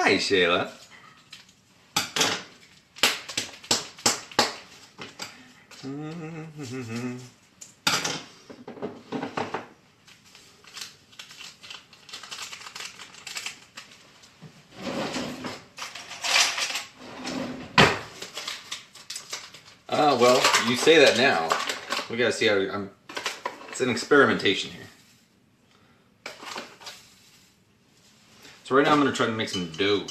Hi, Shayla. Well, you say that now. We gotta see how it's an experimentation here. So right now I'm gonna try to make some dough.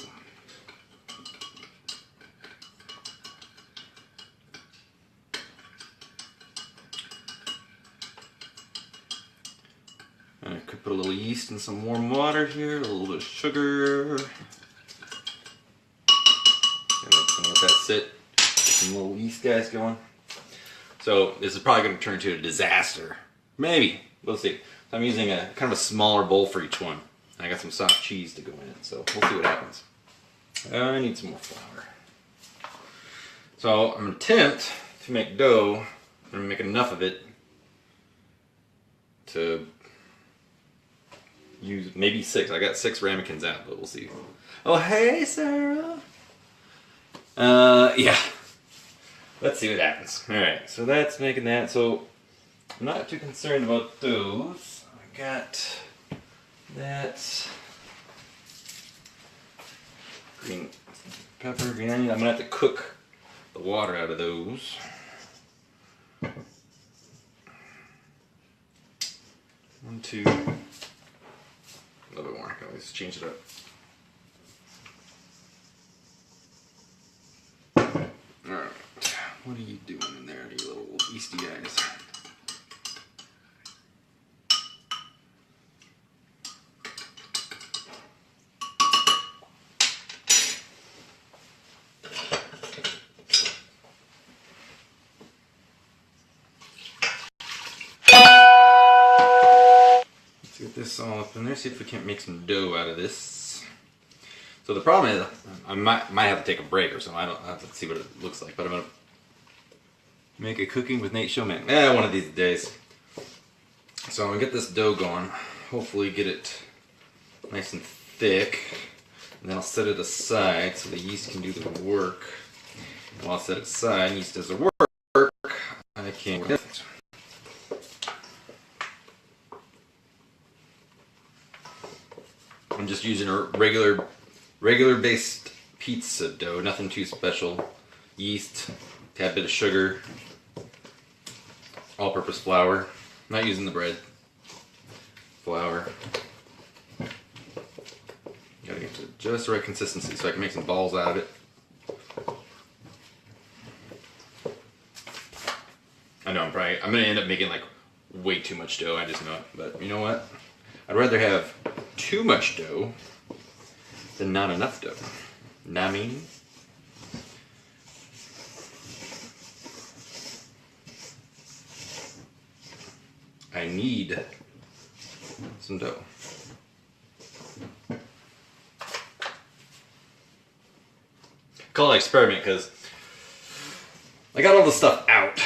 I could put a little yeast in some warm water here, a little bit of sugar. And I'm gonna let that sit. Get some little yeast guys going. So this is probably going to turn into a disaster. Maybe. We'll see. So I'm using a kind of a smaller bowl for each one. I got some soft cheese to go in it, so we'll see what happens. I need some more flour. So I'm going to attempt to make dough. I'm going to make enough of it to use maybe 6. I got 6 ramekins out, but we'll see. Oh, hey, Sarah. Yeah. Let's see what happens. Alright, so that's making that. So I'm not too concerned about those. I got that green pepper, green onion. I'm gonna have to cook the water out of those. 1, 2. A little bit more. I can always change it up. Alright. What are you doing in there, you little yeasty guys? Let's get this all up in there, see if we can't make some dough out of this. So the problem is, I might have to take a break or something. I have to see what it looks like, but I'm gonna make a cooking with Nate Showman. One of these days. So I'm gonna get this dough going. Hopefully get it nice and thick. And then I'll set it aside so the yeast can do the work. And while I set it aside, yeast does the work, I can work with it. I'm just using a regular based pizza dough, nothing too special. Yeast, tad bit of sugar, all-purpose flour. Not using the bread. Flour. Gotta get to just the right consistency so I can make some balls out of it. I know I'm gonna end up making like way too much dough. I just know it. But you know what? I'd rather have too much dough than not enough dough. Know what I mean? I need some dough. Call it experiment because I got all the stuff out,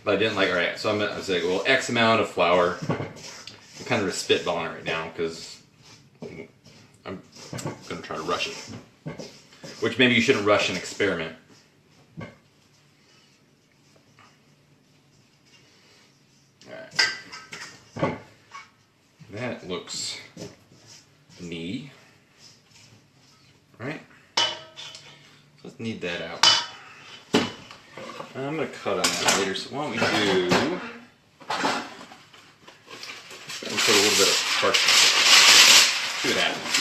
but I didn't like. All right, so I was like, well, X amount of flour. I'm kind of just spitballing right now because I'm gonna try to rush it, which maybe you shouldn't rush an experiment. That looks neat, right? Let's knead that out. I'm gonna cut on that later, so why don't we do, put a little bit of parsnip. See what happens.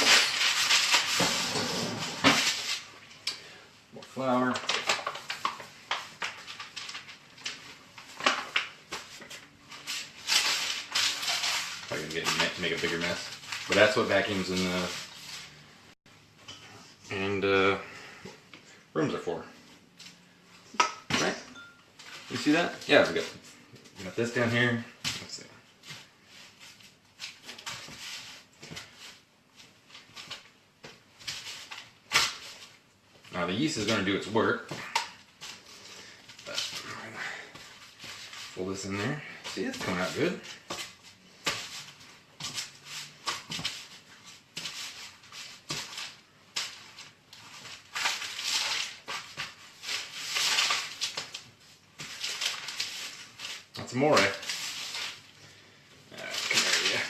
More flour. Probably gonna make a bigger mess, but that's what vacuums and rooms are for, right? You see that? Yeah, we got this down here. Let's see. Now the yeast is going to do its work. But I'm gonna pull this in there. See, it's coming out good. That's amore. Alright, come here,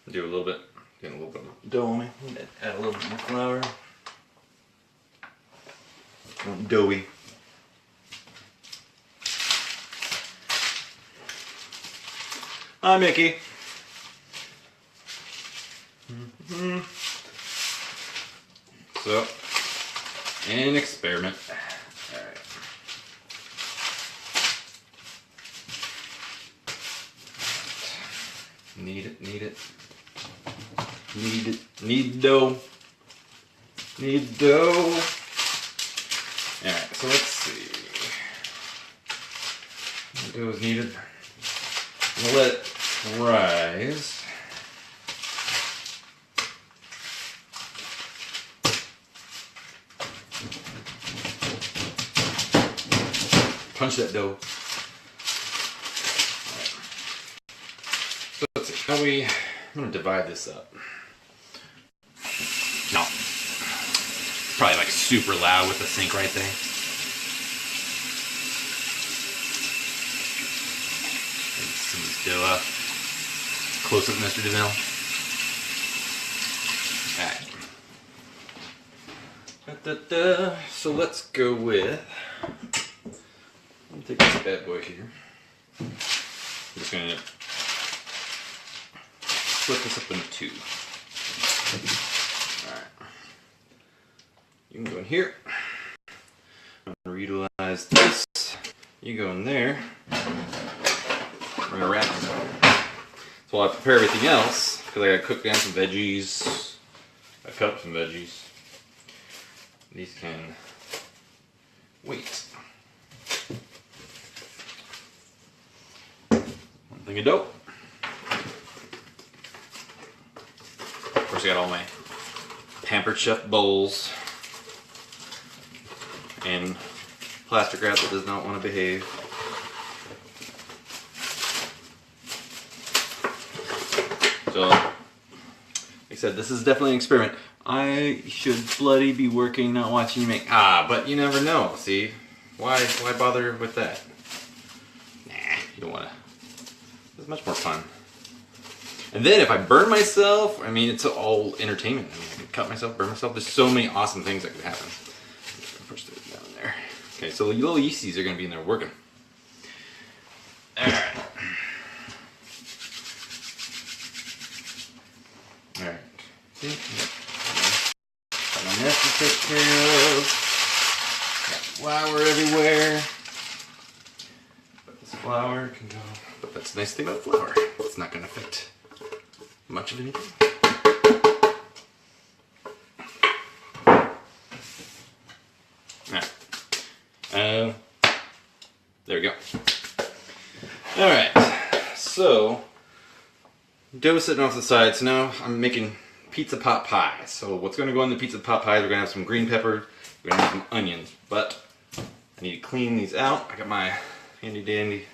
yeah. Do a little bit, getting a little bit of dough on me. Add a little bit more flour. Doughy. Hi, Mickey. So, an experiment. Alright. Need it. Need dough. Need dough. Alright, so let's see. Dough is needed. I'm gonna let it rise. Punch that dough. Right. So let's see. How I'm gonna divide this up. No. Probably like super loud with the sink right there. Some of this dough up. Close up, Mr. DeMille. Alright. So let's go with. I'm gonna take this bad boy here. I'm just gonna split this up into two. Alright. You can go in here. I'm gonna utilize this. You go in there. We're gonna wrap this up. So while I prepare everything else, because I gotta cook down some veggies. I cut up some veggies. These can wait. One thing of dough. Of course, I got all my Pampered Chef bowls and plastic wrap that does not want to behave. So, like I said, this is definitely an experiment. I should bloody be working, not watching you make. But you never know. See, why bother with that? Nah, you don't want to. It's much more fun. And then if I burn myself, I mean, it's all entertainment. I mean, I could cut myself, burn myself. There's so many awesome things that could happen. Push it down there. Okay, so the little yeasties are going to be in there working. All right. All right. Got my nest to take care of. Got flour everywhere. But this flour can go. But that's the nice thing about flour. It's not going to affect much of anything. Alright. There we go. Alright. So, dough sitting off the side. So now I'm making pizza pot pies. So what's going to go in the pizza pot pies? We're going to have some green pepper. We're going to have some onions. But I need to clean these out. I got my handy dandy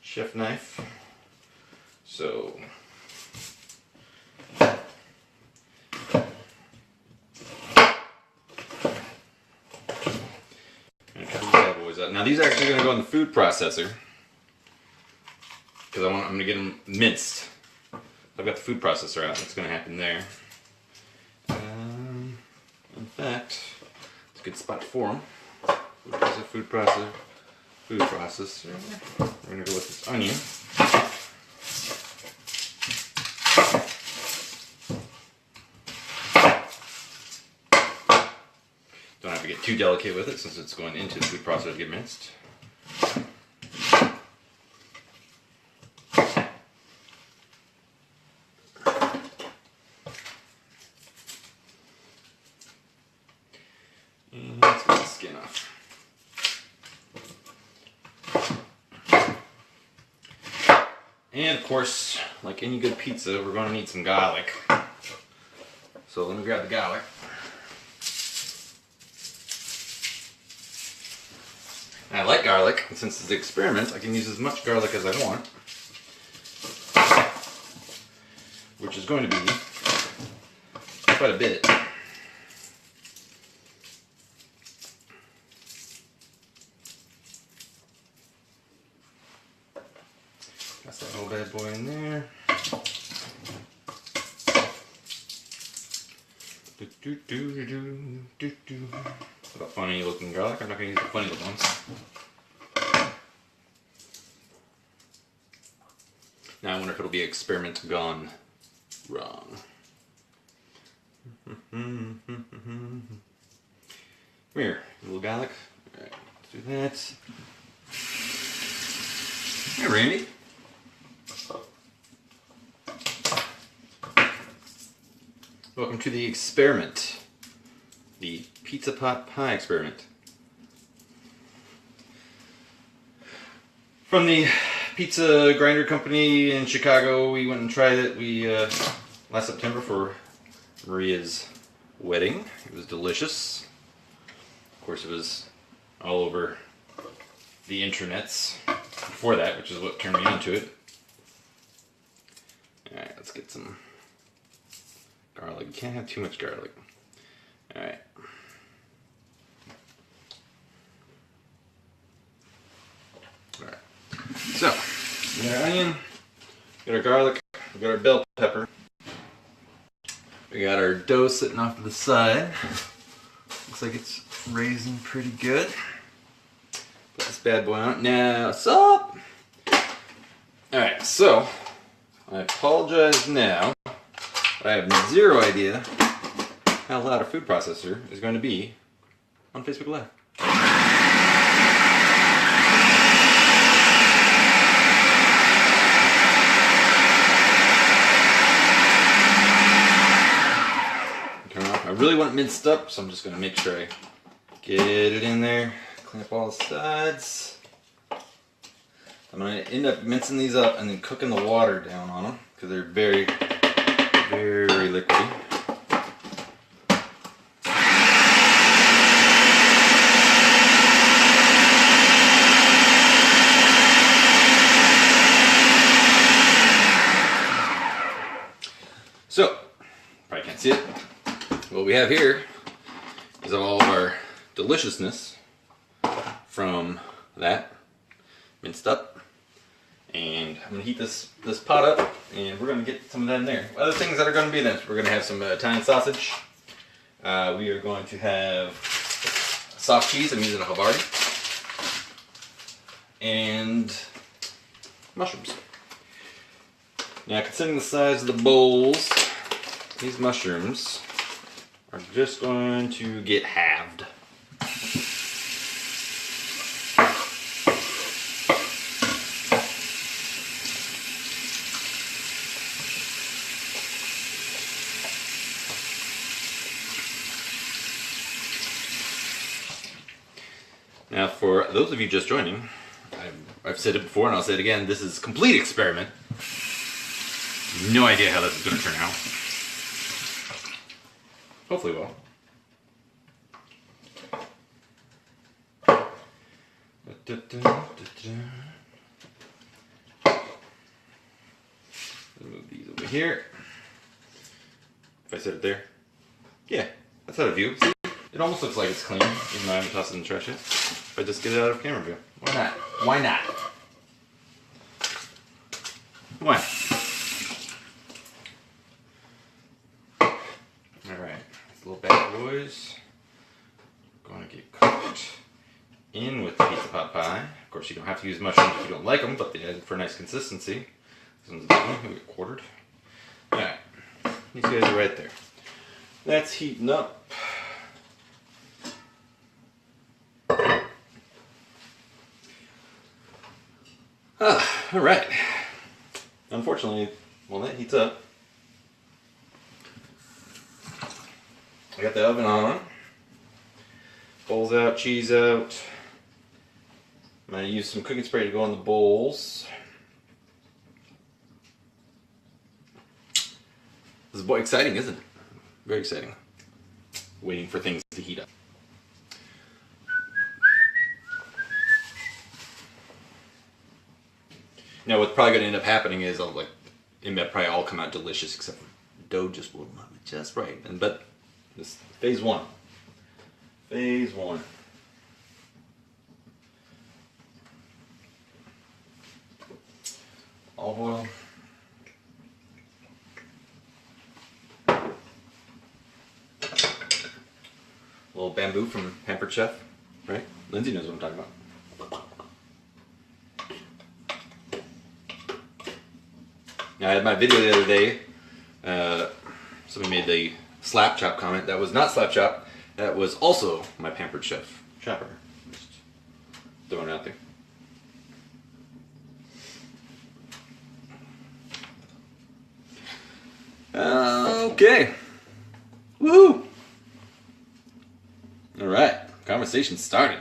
chef knife. So now these are actually going to go in the food processor because I'm going to get them minced. I've got the food processor out. What's going to happen there? In fact, it's a good spot for them. Food processor. We're going to go with this onion. Don't have to get too delicate with it since it's going into the food processor to get minced. And let's get the skin off. And of course, like any good pizza, we're going to need some garlic. So let me grab the garlic. I like garlic, and since it's an experiment, I can use as much garlic as I want. Which is going to be quite a bit. That's that little bad boy in there. What a funny looking garlic. I'm not going to use the funny looking ones. Now I wonder if it'll be experiment gone wrong. Come here, little garlic. Alright, let's do that. Hey, Randy. Welcome to the experiment. The pizza pot pie experiment. From the pizza grinder company in Chicago, we went and tried it. We last September for Maria's wedding. It was delicious. Of course, it was all over the internets before that, which is what turned me onto it. Alright, let's get some garlic. You can't have too much garlic. Alright. Alright. So, we got our onion, we got our garlic, we got our bell pepper. We got our dough sitting off to the side. Looks like it's raising pretty good. Put this bad boy on. Now, what's up? Alright, so, I apologize now, but I have zero idea how loud a food processor is going to be on Facebook Live. I really want it minced up, so I'm just going to make sure I get it in there, clamp all the sides. I'm going to end up mincing these up and then cooking the water down on them because they're very, very liquidy. So, probably can't see it. What we have here is all of our deliciousness from that minced up, and I'm going to heat this pot up and we're going to get some of that in there. Other things that are going to be in it, we're going to have some Italian sausage, we are going to have soft cheese, I'm using a Havarti, and mushrooms. Now, considering the size of the bowls, these mushrooms are just going to get halved. Now, for those of you just joining, I've said it before and I'll say it again, this is a complete experiment. No idea how this is going to turn out. Hopefully well. Move these over here. If I set it there. Yeah, that's out of view. See? It almost looks like it's clean, even though I haven't tossed it in the trash yet. If I just get it out of camera view. Why not? Why not? Why? Little bad boys going to get cooked in with the pizza pot pie. Of course, you don't have to use mushrooms if you don't like them, but they add for nice consistency. This one's a big one. We get quartered. Alright, these guys are right there. That's heating up. Alright. Unfortunately, while that heats up, I got the oven on, bowls out, cheese out. I'm going to use some cooking spray to go on the bowls. This is exciting, isn't it? Very exciting. Waiting for things to heat up. Now what's probably going to end up happening is it may probably all come out delicious except for the dough just will not be just right. But this phase one. Phase one. olive oil. A little bamboo from Pampered Chef, right? Lindsay knows what I'm talking about. Now, I had my video the other day. Somebody made the slap chop comment. That was not slap chop. That was also my Pampered Chef chopper. Just throwing it out there. Okay. Woohoo! Alright, conversation started.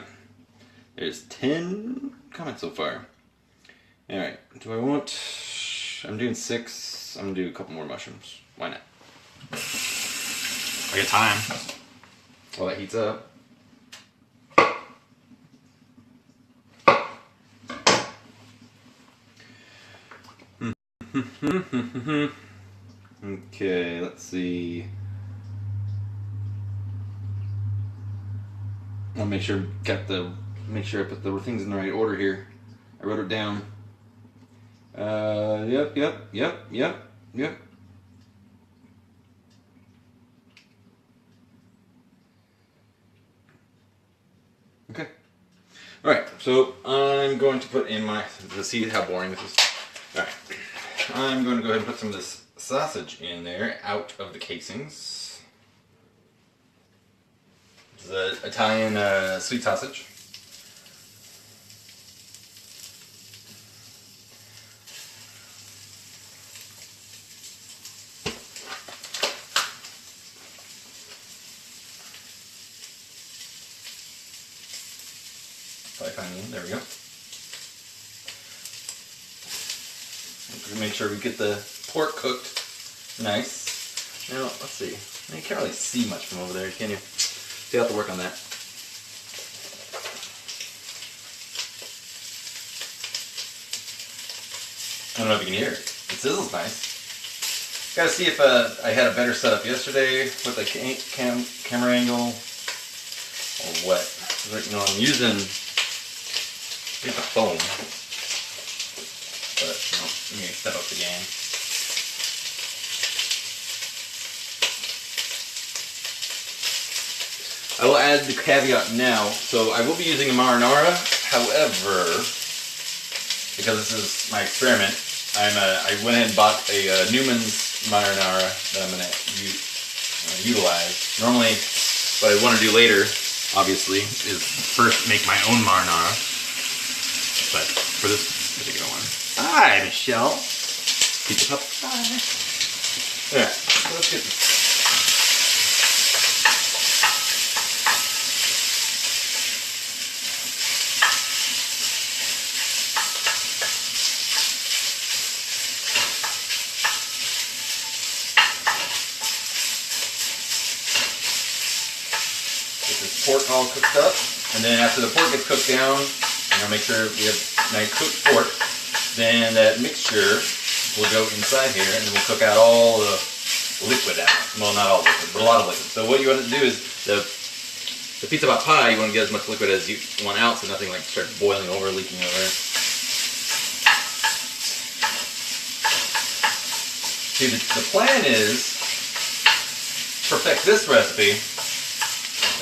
There's 10 comments so far. Alright, do I want... I'm doing 6. I'm gonna do a couple more mushrooms. Why not? I got time. While that heats up. Okay, let's see. I'll make sure I put the things in the right order here. I wrote it down. Yep. Okay. Alright, so I'm going to put in my, let's see how boring this is. Alright, I'm going to go ahead and put some of this sausage in there, out of the casings. This is an Italian sweet sausage. There we go. Make sure we get the pork cooked nice. Now, let's see. You can't really see much from over there, can you? So you have to work on that. I don't know if you can hear it. It sizzles nice. Gotta see if I had a better setup yesterday with the camera angle or what. You know, I'm using the foam, but no, let me step up the game. I will add the caveat now. So I will be using a marinara. However, because this is my experiment, I went ahead and bought a Newman's marinara that I'm going to utilize. Normally, what I want to do later, obviously, is first make my own marinara. But for this particular one, hi Michelle. Pizza Pup. Hi. Alright, so let's get this. Get this pork all cooked up, and then after the pork gets cooked down, now make sure we have nice cooked pork. Then that mixture will go inside here, and then we'll cook out all the liquid out. Well, not all liquid, but a lot of liquid. So what you want to do is the pizza pot pie, you want to get as much liquid as you want out, so nothing like starts boiling over, leaking over. See, the plan is perfect this recipe.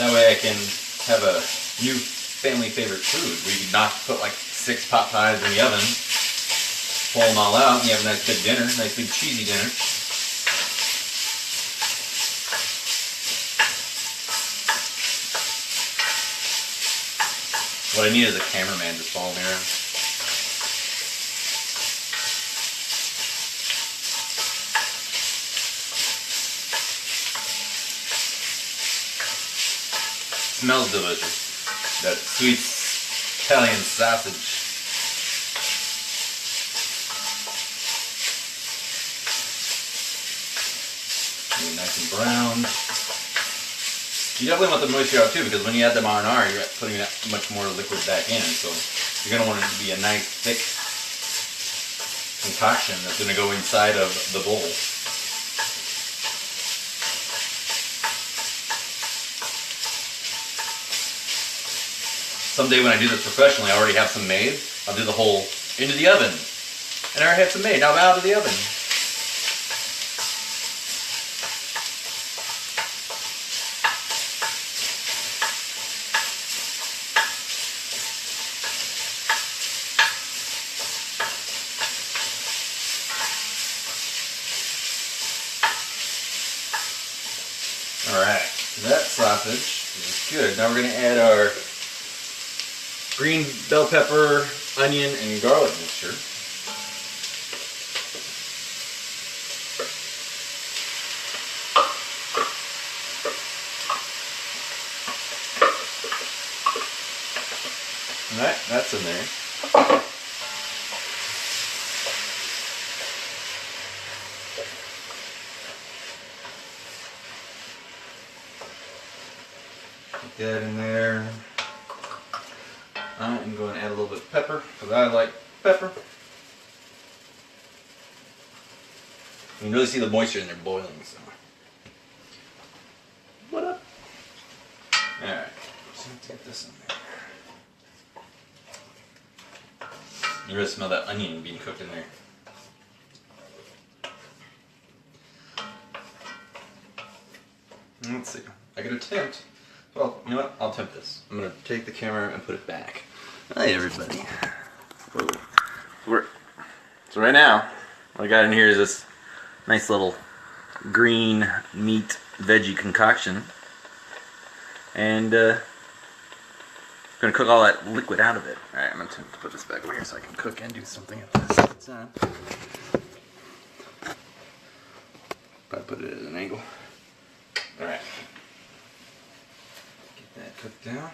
That way I can have a new family favorite food where you can not put like 6 pot pies in the oven, pull them all out, and you have a nice big dinner, nice big cheesy dinner. What I need is a cameraman to follow me around. Smells delicious. That sweet Italian sausage. Nice and brown. You definitely want the moisture out too, because when you add the marinara, you're putting that much more liquid back in. So you're going to want it to be a nice thick concoction that's going to go inside of the bowl. Someday when I do this professionally, I already have some made. I'll do the whole into the oven. And I already have some made. Now I'm out of the oven. Alright, that sausage is good. Now we're going to add our green bell pepper, onion, and garlic mixture. Alright, that's in there. Put that in there. I'm going to add a little bit of pepper because I like pepper. You can really see the moisture in there boiling. So, what up? All right, so let's get this in there. You really smell that onion being cooked in there. Let's see. I could attempt. Well, you know what? I'll attempt this. I'm gonna take the camera and put it back. Hi, everybody. So right now, what I got in here is this nice little green meat veggie concoction, and I'm gonna cook all that liquid out of it. All right, I'm gonna attempt to put this back over here so I can cook and do something at the same time. Probably put it at an angle. All right. That cooked down.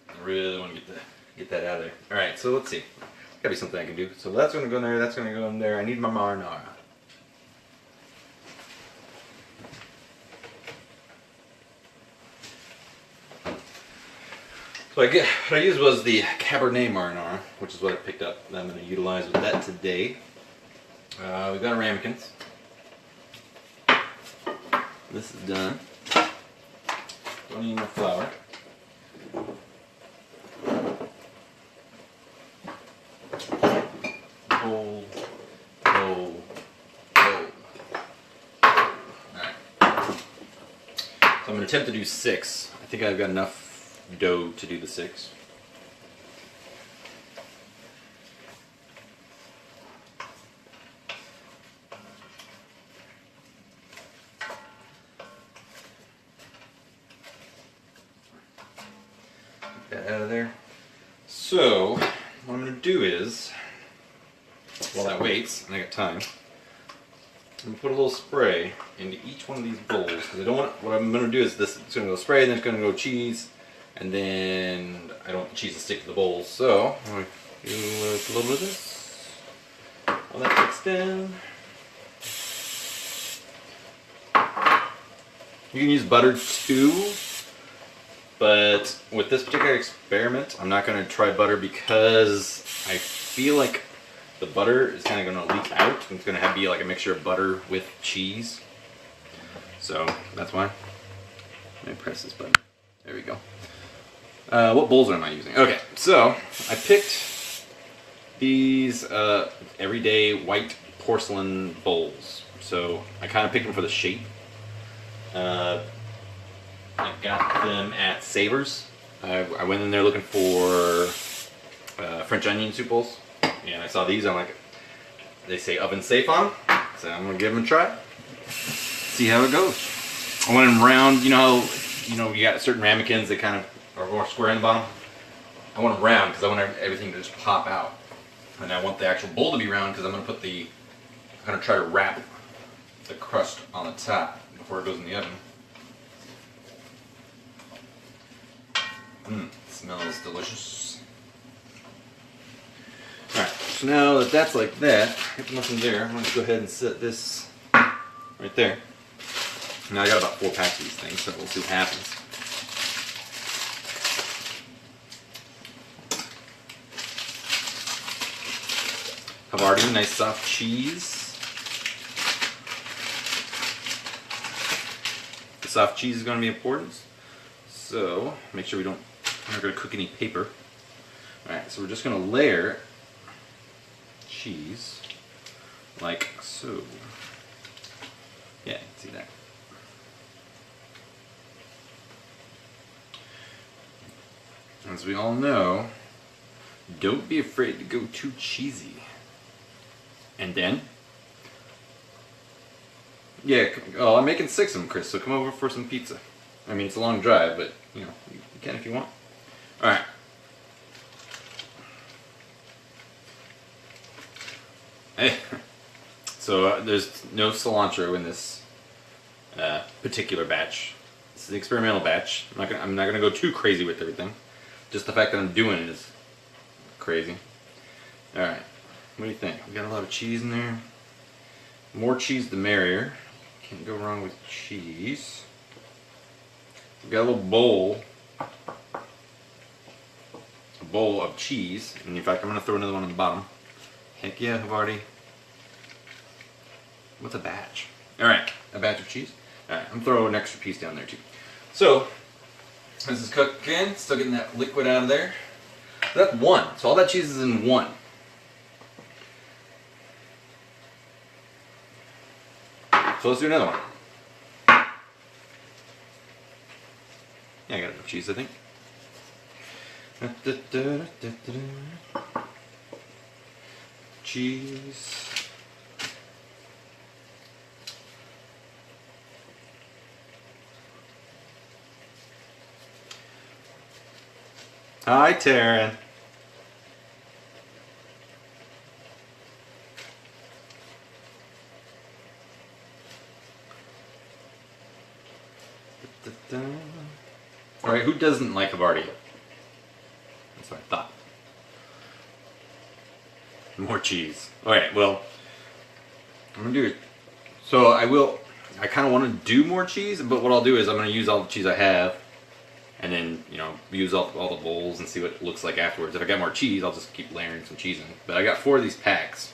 I really want to get that out of there. All right, so let's see. Gotta be something I can do. So that's gonna go in there. That's gonna go in there. I need my marinara. So what I used was the Cabernet marinara, which is what I picked up that I'm going to utilize with that today. We've got our ramekins. This is done. Don't need more flour. Bowl. Alright. So I'm going to attempt to do 6. I think I've got enough dough to do the 6. Get that out of there. So, what I'm going to do is, while that waits, and I got time, I'm going to put a little spray into each one of these bowls, because I don't want, what I'm going to do is this, it's going to go spray, and then it's going to go cheese, and then I don't want the cheese to stick to the bowls, so I'm going to do a little bit of this, while that cooks down. You can use butter too, but with this particular experiment, I'm not going to try butter because I feel like the butter is kind of going to leak out. It's going to be like a mixture of butter with cheese. So that's why. Let me press this button. There we go. What bowls am I using? Okay, so I picked these everyday white porcelain bowls. So I kind of picked them for the shape. I got them at Savers. I went in there looking for French onion soup bowls, and I saw these. I'm like, they say oven safe on them, so I'm gonna give them a try. See how it goes. I want them round. You know how you got certain ramekins that kind of are more square in the bottom. I want them round because I want everything to just pop out, and I want the actual bowl to be round because I'm gonna try to wrap the crust on the top before it goes in the oven. Smells delicious. Alright, so now that that's like that, I have nothing there. I'm going to go ahead and set this right there. Now I got about 4 packs of these things, so we'll see what happens. Havarti, nice soft cheese. The soft cheese is going to be important. So make sure we're not going to cook any paper. Alright, so we're just going to layer cheese like so. Yeah, you can see that. As we all know, don't be afraid to go too cheesy. And then, yeah, oh, I'm making 6 of them, Chris, so come over for some pizza. I mean, it's a long drive, but, you know, you can if you want. Alright. Hey. So, there's no cilantro in this particular batch. This is the experimental batch. I'm not gonna go too crazy with everything. Just the fact that I'm doing it is crazy. Alright, what do you think? We got a lot of cheese in there. More cheese the merrier. Can't go wrong with cheese. We've got a little bowl. A bowl of cheese. And in fact, I'm going to throw another one on the bottom. Heck yeah, I've already... What's a batch? Alright, a batch of cheese. Alright, I'm throwing an extra piece down there too. So, this is cooking, still getting that liquid out of there. So that's one. So all that cheese is in one. So let's do another one. Yeah, I got enough cheese, I think. Cheese. Hi, Taryn. Alright, who doesn't like Havarti? That's what I thought. More cheese. Alright, well, I'm gonna do it. So I kind of want to do more cheese, but what I'll do is I'm gonna use all the cheese I have, and then, you know, use all the bowls and see what it looks like afterwards. If I got more cheese, I'll just keep layering some cheese in. But I got 4 of these packs.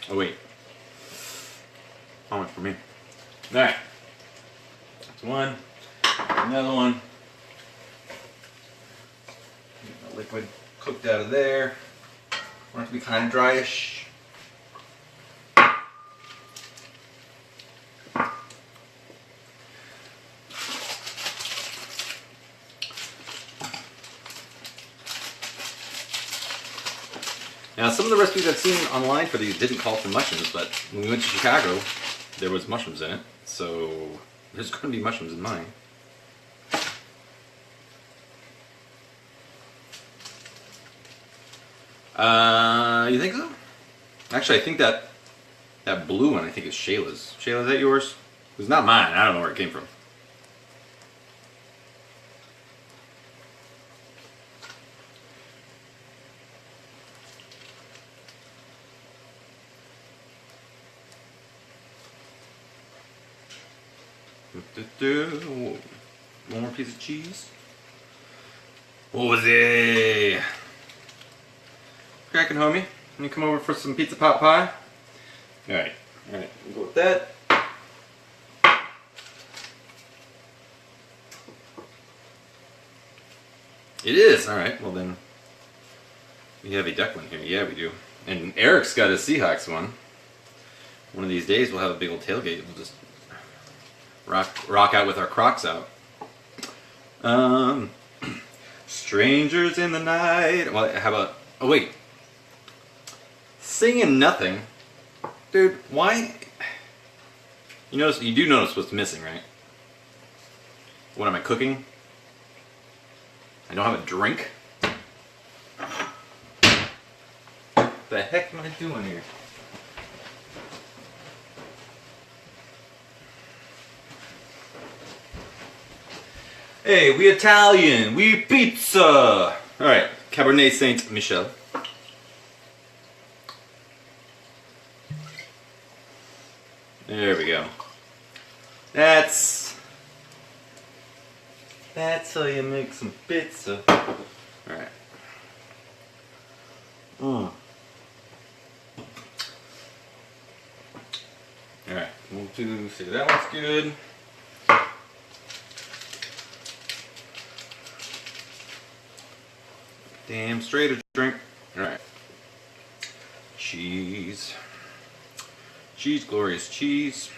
Oh wait. How much for me? Alright. That's one. Another one. Get the liquid cooked out of there. Want it to be kind of dryish. Now, some of the recipes I've seen online for these didn't call for mushrooms, but when we went to Chicago, there was mushrooms in it, so there's going to be mushrooms in mine. You think so? Actually, I think that blue one, I think is Shayla's. Shayla, is that yours? It's not mine. I don't know where it came from. One more piece of cheese. What was it? Cracking, homie. Can you come over for some pizza pot pie? Alright, we'll go with that. It is! Alright, well then, we have a duck one here. Yeah, we do. And Eric's got a Seahawks one. One of these days we'll have a big old tailgate. We'll just rock out with our Crocs out. Strangers in the night. Well, how about... Oh, wait. Singing nothing. Dude, why... You do notice what's missing, right? What am I cooking? I don't have a drink? What the heck am I doing here? Hey, we Italian, we pizza! Alright, Cabernet Saint Michel. There we go. That's how you make some pizza. Alright. Alright, we'll see, that one's good. Damn straight a drink. Alright. Cheese. Cheese, glorious cheese.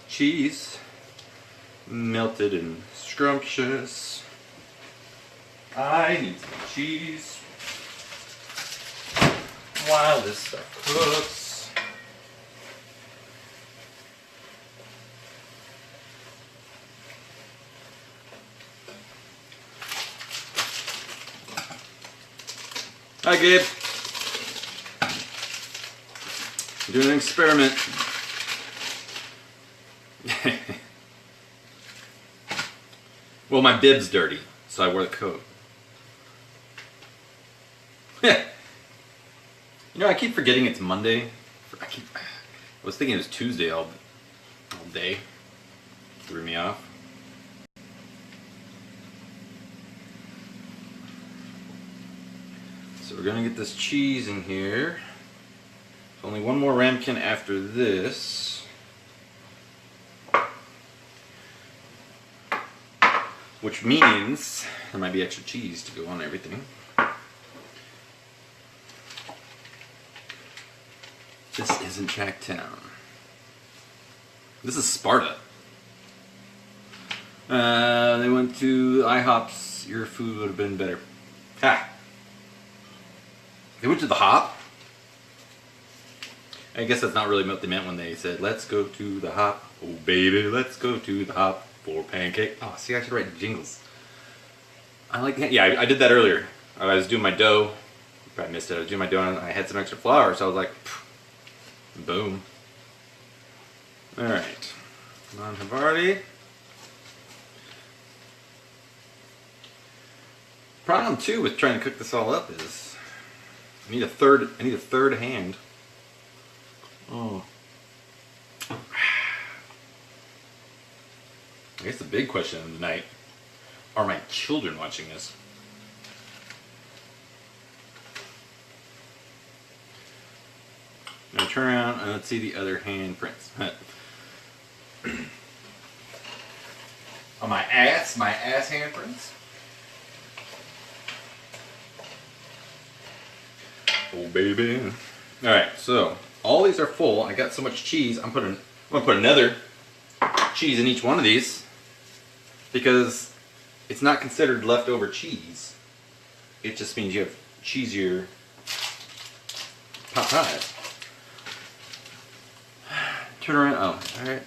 Cheese. Melted and scrumptious. I need some cheese while this stuff cooks. Hi, Gabe. I'm doing an experiment. Well, my bib's dirty, so I wore the coat. You know, I keep forgetting it's Monday. I was thinking it was Tuesday all day. Threw me off. So we're gonna get this cheese in here. Only one more ramekin after this. Which means there might be extra cheese to go on everything. This isn't Tracktown. This is Sparta. They went to IHOP's. Your food would have been better. Ha! They went to the Hop? I guess that's not really what they meant when they said, let's go to the Hop. Oh baby, let's go to the Hop for pancake. Oh, see, I should write jingles. I like that. Yeah, I did that earlier. I was doing my dough. You probably missed it. I was doing my dough and I had some extra flour, so I was like, boom. Alright. Come on, Havarti. Problem too with trying to cook this all up is I need a third hand. Oh. I guess the big question of the night, are my children watching this? Now turn around and let's see the other hand prints. On my ass hand prints. Oh baby. Alright, so all these are full. I got so much cheese. I'm gonna put another cheese in each one of these because it's not considered leftover cheese. It just means you have cheesier pot pies. Turn around. Oh, alright.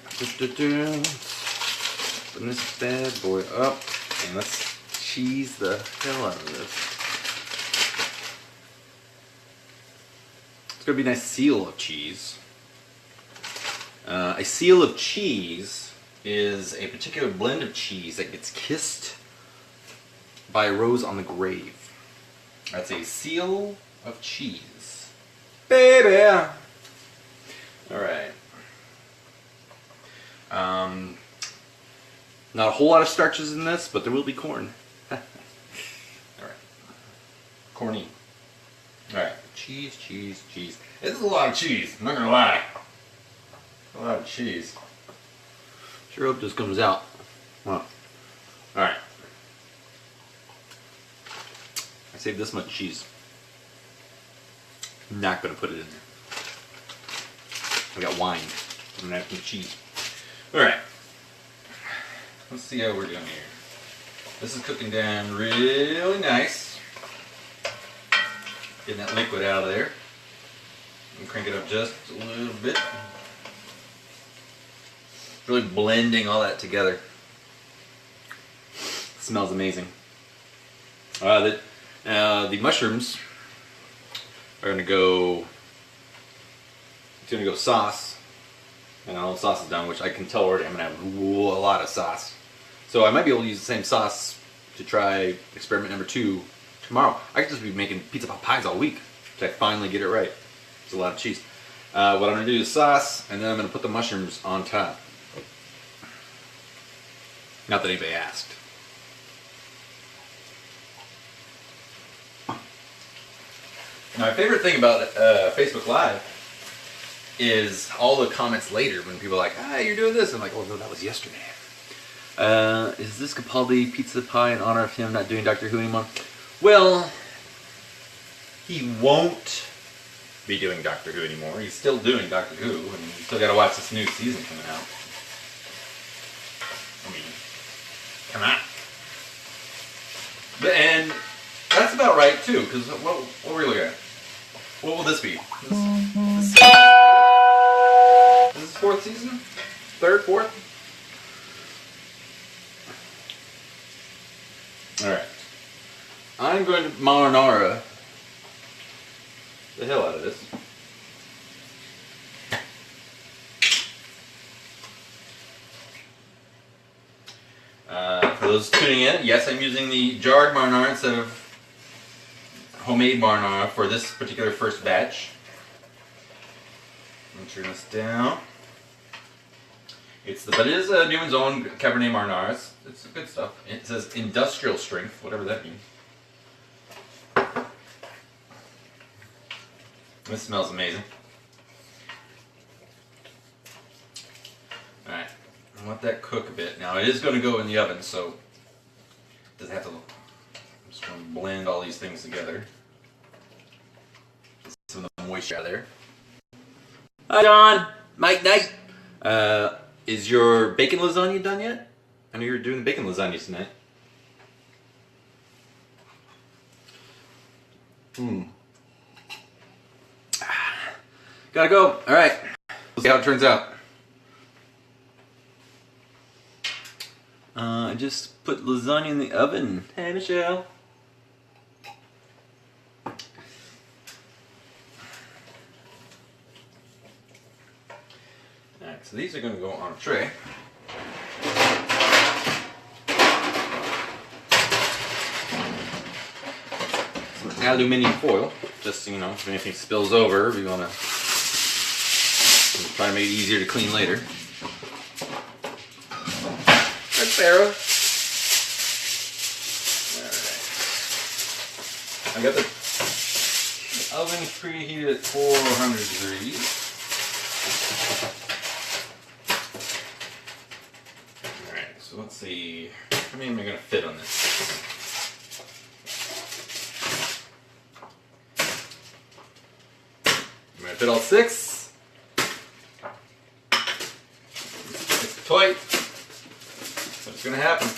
Open this bad boy up and let's cheese the hell out of this. It's going to be a nice seal of cheese. A seal of cheese is a particular blend of cheese that gets kissed by a rose on the grave. That's a seal of cheese. Baby! Alright. Not a whole lot of starches in this, but there will be corn. Alright. Corny. Alright. Cheese, cheese, cheese. This is a lot of cheese, I'm not gonna lie. A lot of cheese. Sure hope this comes out. Huh. Alright. I saved this much cheese. I'm not gonna put it in there. I got wine. I'm gonna have some cheese. Alright. Let's see how we're doing here. This is cooking down really nice. Getting that liquid out of there. And crank it up just a little bit. Really blending all that together. It smells amazing. The mushrooms are gonna go. It's gonna go sauce, and all the sauce is done, which I can tell already. I'm gonna have a lot of sauce, so I might be able to use the same sauce to try experiment number 2 tomorrow. I could just be making pizza pot pies all week until I finally get it right. It's a lot of cheese. What I'm gonna do is sauce, and then I'm gonna put the mushrooms on top. Not that anybody asked. Now, my favorite thing about Facebook Live is all the comments later when people are like, ah, you're doing this. I'm like, oh no, that was yesterday. Is this Capaldi pizza pie in honor of him not doing Doctor Who anymore? Well, he won't be doing Doctor Who anymore. He's still doing Doctor Who, and you still gotta watch this new season coming out. I mean, come on. And that's about right too, because what were we looking at? What will this be? This is fourth season? Third, fourth? Alright. I'm going to marinara the hell out of this. For those tuning in, yes, I'm using the jarred marinara instead of homemade marinara for this particular first batch. Let me turn this down. But it is Newman's Own Cabernet Marinara. It's good stuff. It says industrial strength, whatever that means. This smells amazing. Alright, I want that cook a bit. Now it is going to go in the oven, so it doesn't have to. I'm just going to blend all these things together. Get some of the moisture out of there. Hi John! Mike Knight! Is your bacon lasagna done yet? I know you were doing the bacon lasagna tonight. Gotta go. Alright. We'll see how it turns out. I just put lasagna in the oven. Hey, Michelle. Alright, so these are going to go on a tray. Some aluminium foil, just so you know, if anything spills over, we want to try to make it easier to clean later. That's Sarah. Alright. I got the oven preheated at 400 degrees. Alright, so let's see. How many am I going to fit on this? I'm going to fit all 6. It's tight. What's going to happen?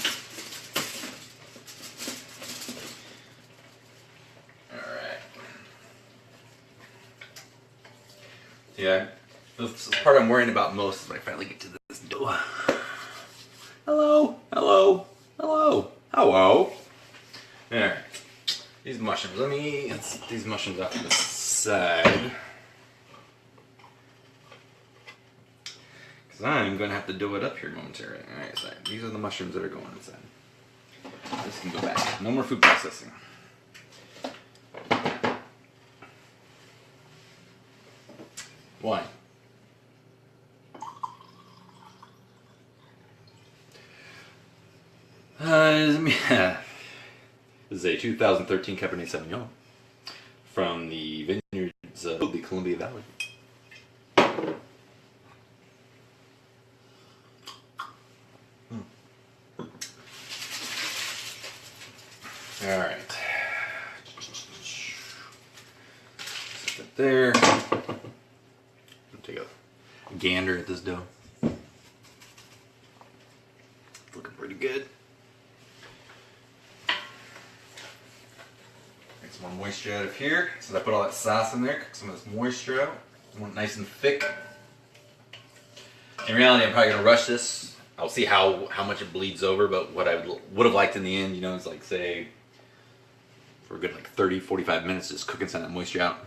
Alright. Yeah, this part I'm worrying about most is when I finally get to this door. Hello, hello, hello, hello. Alright. These mushrooms. Let's get these mushrooms off to the side. Because I'm going to have to do it up here momentarily. Alright, so these are the mushrooms that are going inside. This can go back. No more food processing. Why? This is a 2013 Cabernet Sauvignon from the vineyards of the Columbia Valley. All right. Set that there. Take a gander at this dough. Looking pretty good. Get some more moisture out of here. So I put all that sauce in there, cook some of this moisture out. I want it nice and thick. In reality, I'm probably gonna rush this. I'll see how much it bleeds over, but what I would have liked in the end, you know, is like say for a good like 30-45 minutes, just cooking some of that moisture out.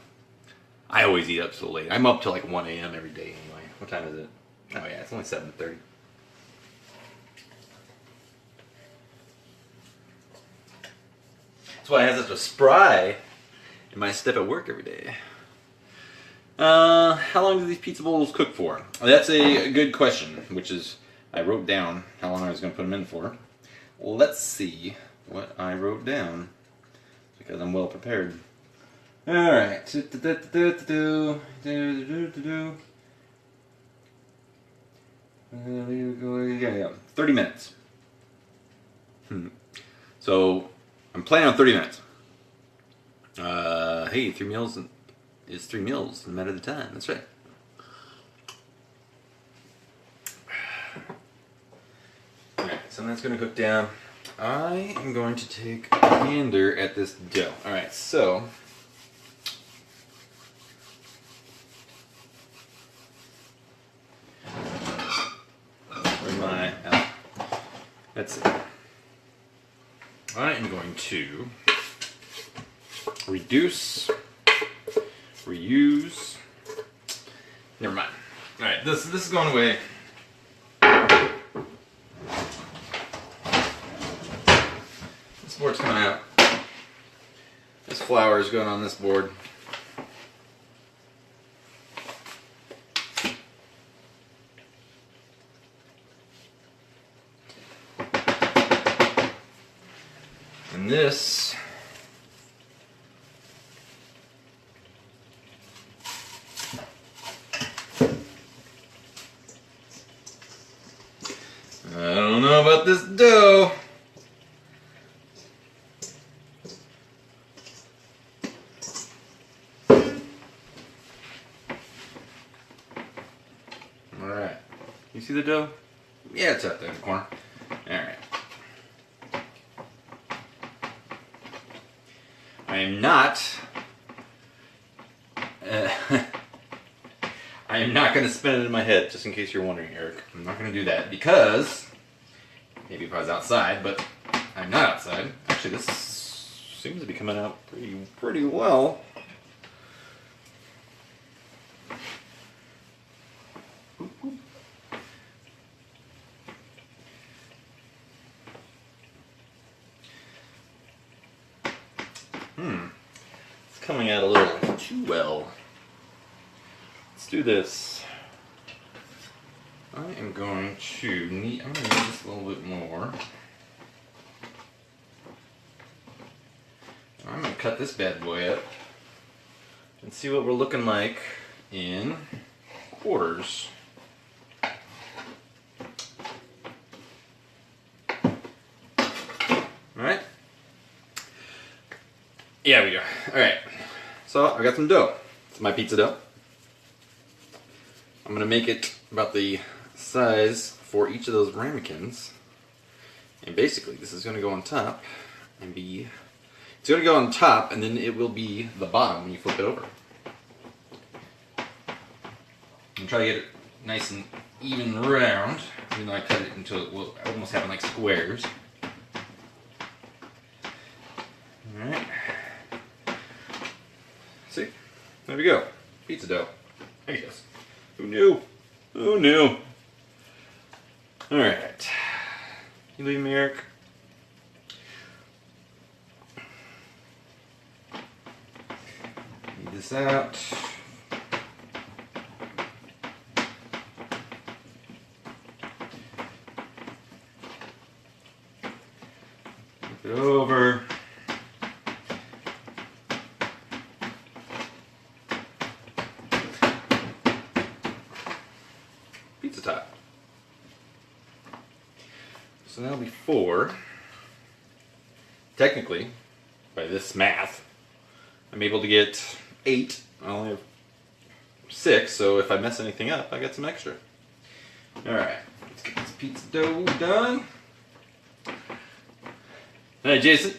I always eat up so late. I'm up till like 1 a.m. every day anyway. What time is it? Oh yeah, it's only 7:30. That's why I have such a spry in my step at work every day. How long do these pizza bowls cook for? That's a good question, which is I wrote down how long I was going to put them in for. Let's see what I wrote down because I'm well prepared. Alright. 30 minutes. So, I'm planning on 30 minutes. Hey, 3 meals is 3 meals no matter the time. That's right. Alright, so that's going to cook down. I am going to take a gander at this dough. Alright, so where's my that's it. I am going to reduce, reuse. Never mind. Alright, this is going away. This board's coming out. This flour is going on this board. And this I don't know about this dough. Alright. You see the dough? Yeah, it's up there in the corner. Alright. I am not I am not going to spin it in my head, just in case you're wondering, Eric. I'm not going to do that because maybe if I was outside, but I'm not outside. Actually, this seems to be coming out pretty well. It's coming out a little too well. Let's do this. I am going to need this a little bit more. I'm going to cut this bad boy up and see what we're looking like in quarters. Alright? Yeah, we go. Alright. So, I got some dough. It's my pizza dough. I'm going to make it about the size for each of those ramekins. And basically, this is going to go on top and be... It's going to go on top, and then it will be the bottom when you flip it over. And try to get it nice and even round, even though I cut it until it will almost happen like squares. Alright. See? There we go. Pizza dough. I guess. Who knew? Who knew? Alright. You leave me, Eric? Leave this out. Flip it over. Pizza top. So now before, technically, by this math, I'm able to get 8. I only have 6, so if I mess anything up, I got some extra. Alright, let's get this pizza dough done. Hey, Jason.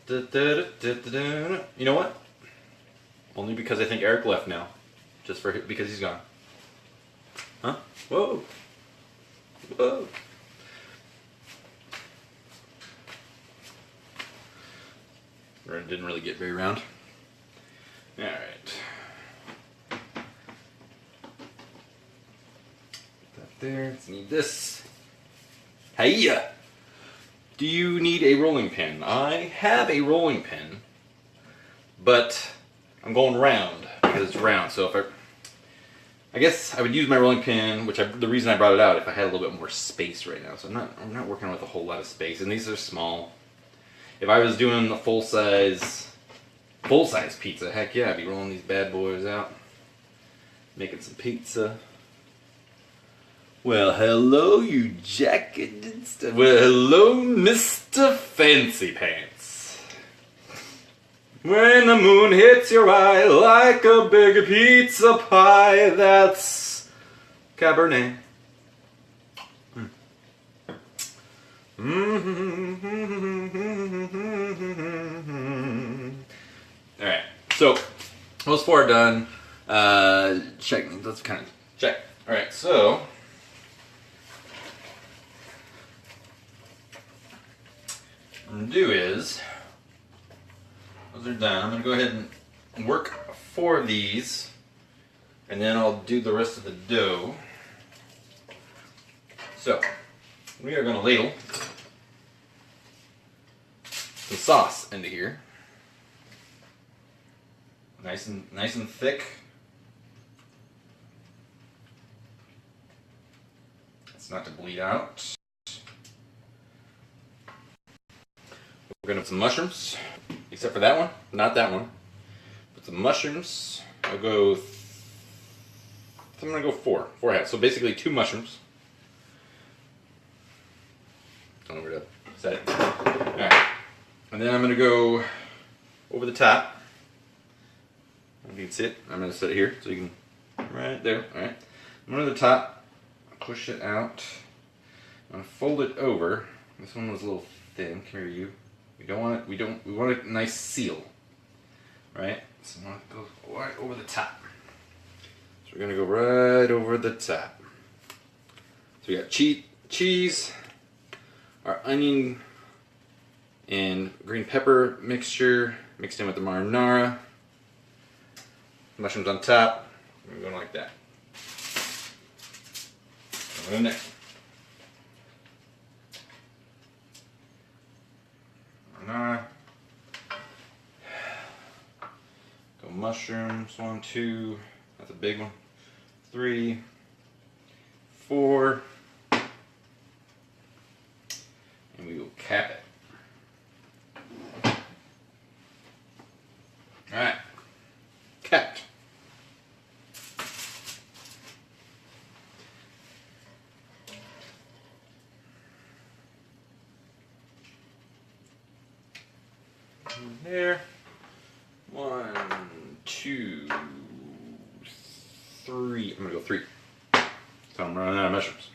You know what? Only because I think Eric left now. Just because he's gone. Huh? Whoa. Whoa. Didn't really get very round. Alright. That there. Let's need this. Hiya! Do you need a rolling pin? I have a rolling pin, but I'm going round because it's round. So if I guess I would use my rolling pin, the reason I brought it out, if I had a little bit more space right now. So I'm not working with a whole lot of space, and these are small. If I was doing a full size pizza, heck yeah, I'd be rolling these bad boys out, making some pizza. Well, hello, you jacketed stuff. Well, hello, Mr. Fancy Pants. When the moon hits your eye like a big pizza pie, that's Cabernet. Alright, so those four are done. Check, let's kind of check. Alright, so what I'm going to do is, those are done. I'm going to go ahead and work 4 of these, and then I'll do the rest of the dough. So, we are going to ladle some sauce into here. Nice and thick. It's not to bleed out. We're gonna put some mushrooms, except for that one, not that one. Put some mushrooms. I'm gonna go 4 halves. So basically 2 mushrooms. Don't know where to set it. All right, and then I'm gonna go over the top. If you can see it, I'm gonna set it here so you can, right there. All right, I'm over the top. Push it out. I'm gonna fold it over. This one was a little thin. Come here, you. We don't want it. We want a nice seal, right? So I want it to go right over the top. So we're gonna go right over the top. So we got cheese, our onion and green pepper mixture mixed in with the marinara. Mushrooms on top. We're going like that. Go in there. Marinara. Go mushrooms. 1, 2. That's a big one. 3, 4. And we will cap it. Alright. Capped. There. 1, 2, 3. I'm gonna go 3. So I'm running out of mushrooms.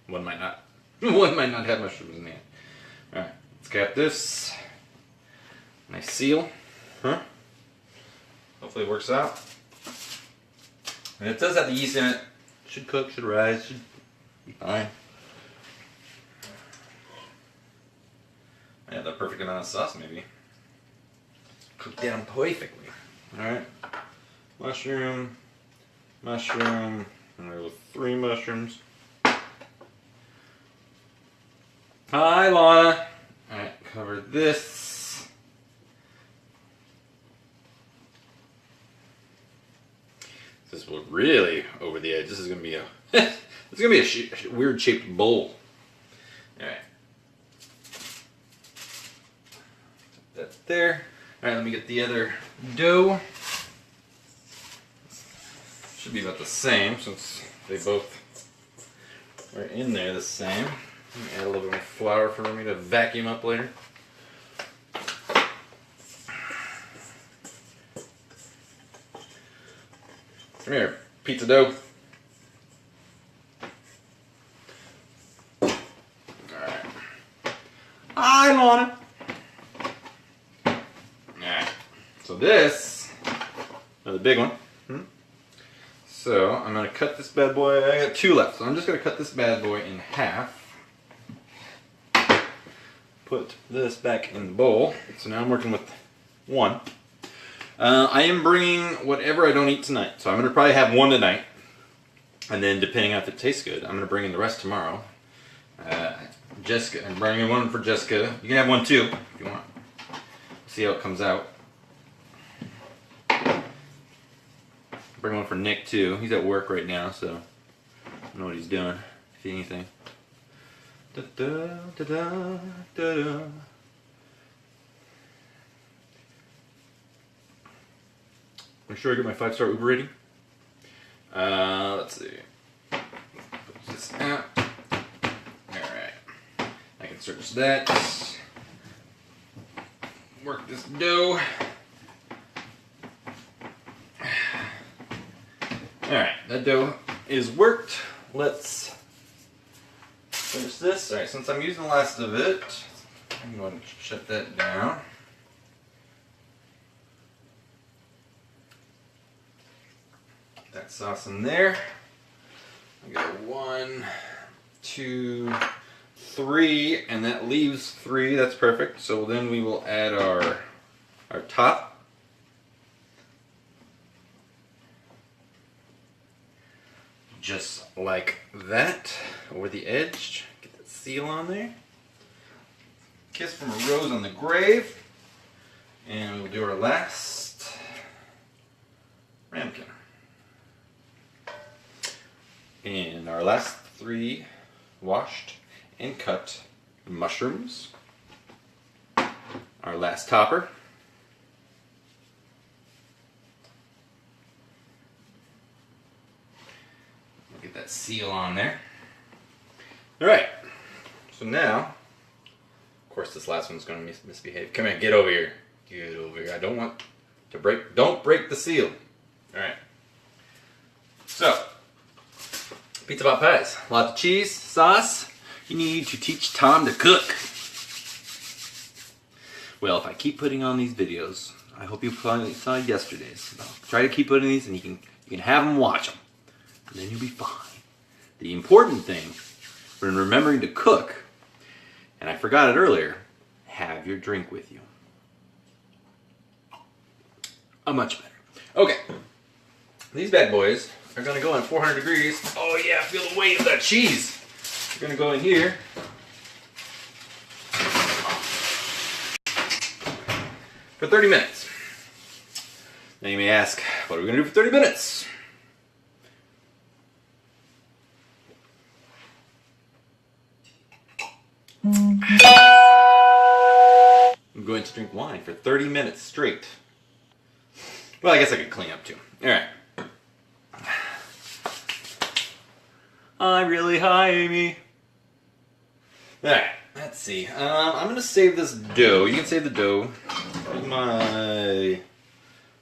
One might not. One might not have mushrooms in the end. Alright, let's cap this. Nice seal. Huh? Hopefully it works out. And it does have the yeast in it. Should cook, should rise, should be fine. I have the perfect amount of sauce maybe. Cook down perfectly. Alright. Mushroom. Mushroom. And there were 3 mushrooms. Hi, Lana. Alright, cover this. This will really over the edge. This is gonna be a this is gonna be a weird shaped bowl. Alright. That's there. Alright, let me get the other dough. Should be about the same since they both are in there the same. Let me add a little bit more flour for me to vacuum up later. Come here, pizza dough. Alright. I'm on it. Alright. So this, another big one. So I'm going to cut this bad boy. I got 2 left. So I'm just going to cut this bad boy in half. Put this back in the bowl. So now I'm working with 1. I am bringing whatever I don't eat tonight. So I'm going to probably have 1 tonight. And then depending on if it tastes good, I'm going to bring in the rest tomorrow. Jessica, I'm bringing 1 for Jessica. You can have 1 too if you want. See how it comes out. Bring 1 for Nick too. He's at work right now, so I don't know what he's doing, if anything. Da, da, da, da, da, da. Make sure I get my 5-star Uber rating. Let's see. Put this out. Alright. I can search that. Work this dough. Alright, that dough is worked. Let's finish this. Alright, since I'm using the last of it, I'm going to shut that down. That sauce in there. I got 1, 2, 3, and that leaves 3. That's perfect. So then we will add our top. Just like that, over the edge. Get that seal on there. Kiss from a rose on the grave. And we'll do our last ramekin. And our last 3 washed and cut mushrooms. Our last topper. We'll get that seal on there. Alright, so now, of course this last one's going to misbehave. Come here, get over here. Get over here. I don't want to break, don't break the seal. Alright. So, pizza pot pies. Lots of cheese, sauce. You need to teach Tom to cook. Well, if I keep putting on these videos, I hope you finally saw yesterday's. I'll try to keep putting these, and you can have them watch them, and then you'll be fine. The important thing when remembering to cook, and I forgot it earlier, have your drink with you. Much better. Okay, these bad boys are gonna go in 400 degrees. Oh yeah, feel the weight of that cheese. We're gonna go in here. For 30 minutes. Now you may ask, what are we gonna do for 30 minutes? I'm going to drink wine for 30 minutes straight. Well, I guess I could clean up too. Alright. I'm really high, Amy. Alright, let's see. I'm going to save this dough. You can save the dough.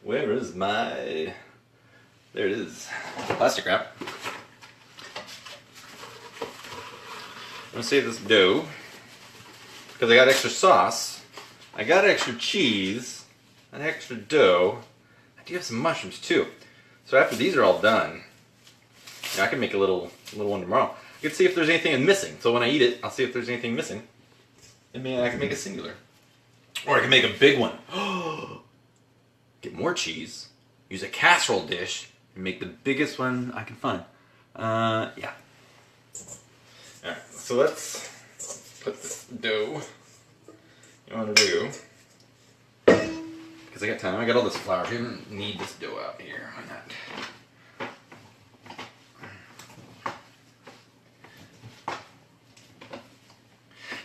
Where is my... There it is. Plastic wrap. I'm going to save this dough because I got extra sauce. I got extra cheese. And extra dough. I do have some mushrooms too. So after these are all done, I can make a little one tomorrow. I can see if there's anything missing. So when I eat it, I'll see if there's anything missing. And maybe I can make a singular. Or I can make a big one. Get more cheese. Use a casserole dish. And make the biggest one I can find. Yeah. Alright, so let's put this dough you want to do. Because I got time. I got all this flour. We don't need this dough out here. Why not?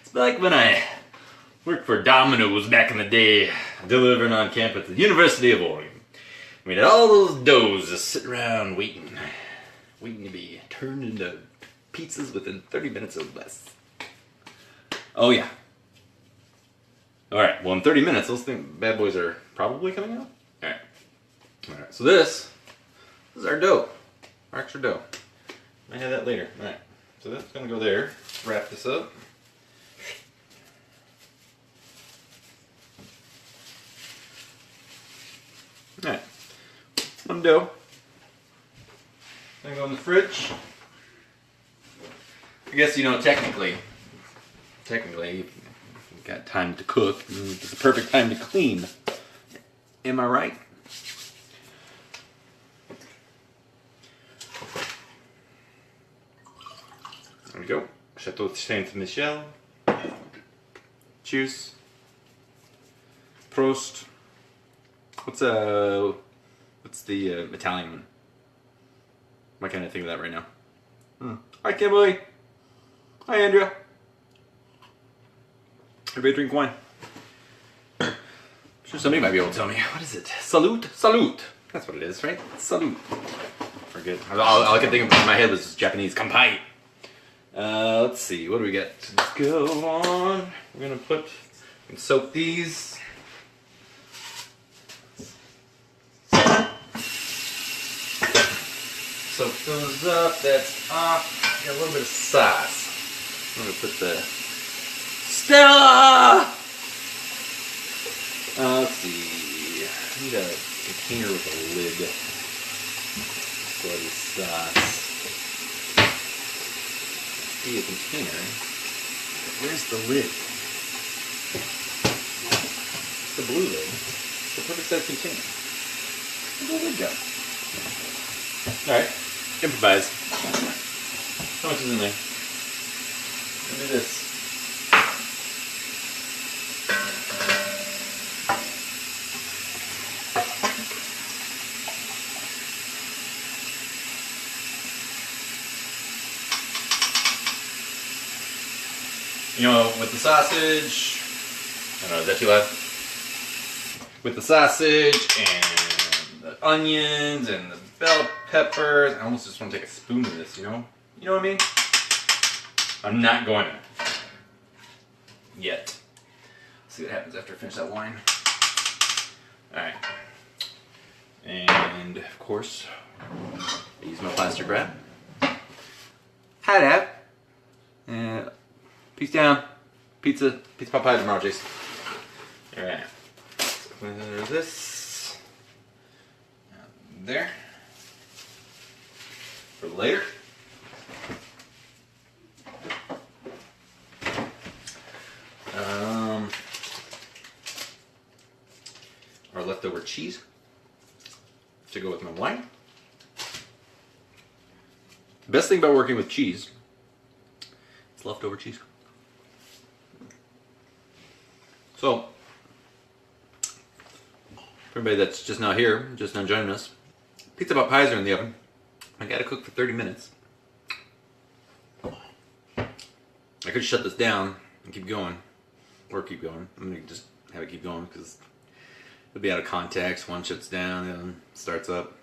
It's like when I worked for Domino's back in the day, delivering on campus at the University of Oregon. We had all those doughs just sit around waiting to be turned into pizzas within 30 minutes or less. Oh yeah. Alright, well in 30 minutes, those bad boys are probably coming out. Alright. Alright, so this is our dough. Our extra dough. I have that later. Alright, so that's going to go there. Wrap this up. Alright, some dough. Gonna go in the fridge. I guess, you know, technically, you've got time to cook. It's the perfect time to clean. Am I right? There we go. Chateau Saint Michel. Cheers. Prost. What's the Italian one? Why can't I think of that right now? Hi Kimberly. Hi Andrea. Everybody drink wine. I'm sure somebody might be able to tell me. What is it? Salute? Salute. That's what it is, right? Salute. Forget. All I could think of in my head was Japanese kampai. Let's see. What do we got to go on? We're going to soak these. soak those up. That's off. Got a little bit of sauce. I'm gonna put the Stella. Let's see. I need a container with a lid. Bloody sauce. See a container. Where's the lid? The blue lid. It's the perfect size container. Where's the lid go? Alright. Improvise. How much is in there? We'll do this. You know, with the sausage, I don't know, is that too loud? With the sausage and the onions and the bell peppers, I almost just want to take a spoon of this, you know? You know what I mean? I'm not going to. Yet. See what happens after I finish that wine. Alright. And, of course, I use my plastic wrap. Hi, Dad. And peace down. Pizza pot pie tomorrow, Jason. Alright. There's this. There. For later. Our leftover cheese to go with my wine. The best thing about working with cheese, it's leftover cheese. So, for everybody that's just not here, just not joining us, pizza pot pies are in the oven. I gotta cook for 30 minutes. I could shut this down and keep going, or keep going. I'm gonna just have it keep going because it'll be out of context. One shuts down, the other one starts up.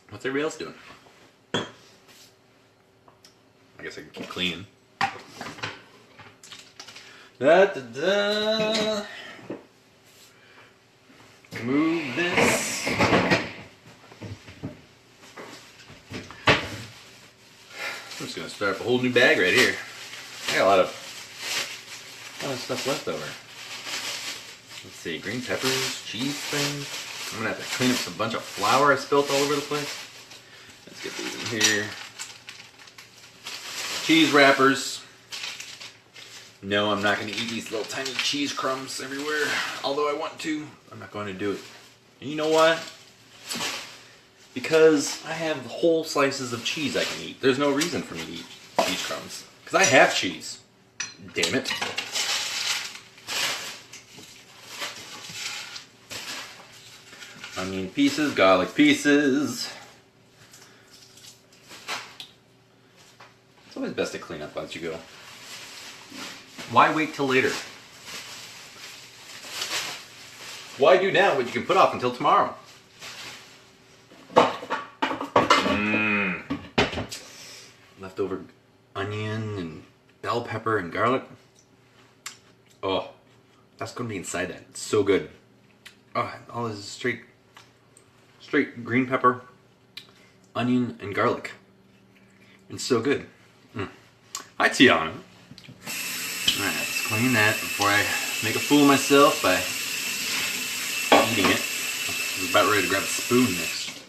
What's everybody else doing? I guess I can keep cleaning. Da, da, da. Move this. I'm just gonna start up a whole new bag right here. I got a lot of stuff left over. Let's see, green peppers, cheese things. I'm gonna have to clean up some bunch of flour I spilt all over the place. Let's get these in here. Cheese wrappers. No, I'm not going to eat these little tiny cheese crumbs everywhere. Although I want to, I'm not going to do it. And you know why? Because I have whole slices of cheese I can eat. There's no reason for me to eat cheese crumbs. Because I have cheese. Damn it. Onion pieces, garlic pieces. It's always best to clean up as you go. Why wait till later? Why do now what you can put off until tomorrow? Leftover onion and bell pepper and garlic. Oh, that's going to be inside that. It's so good. Oh, all this is straight green pepper, onion, and garlic. It's so good. Hi, Tiana. Alright, let's clean that before I make a fool of myself by eating it. I was about ready to grab a spoon next.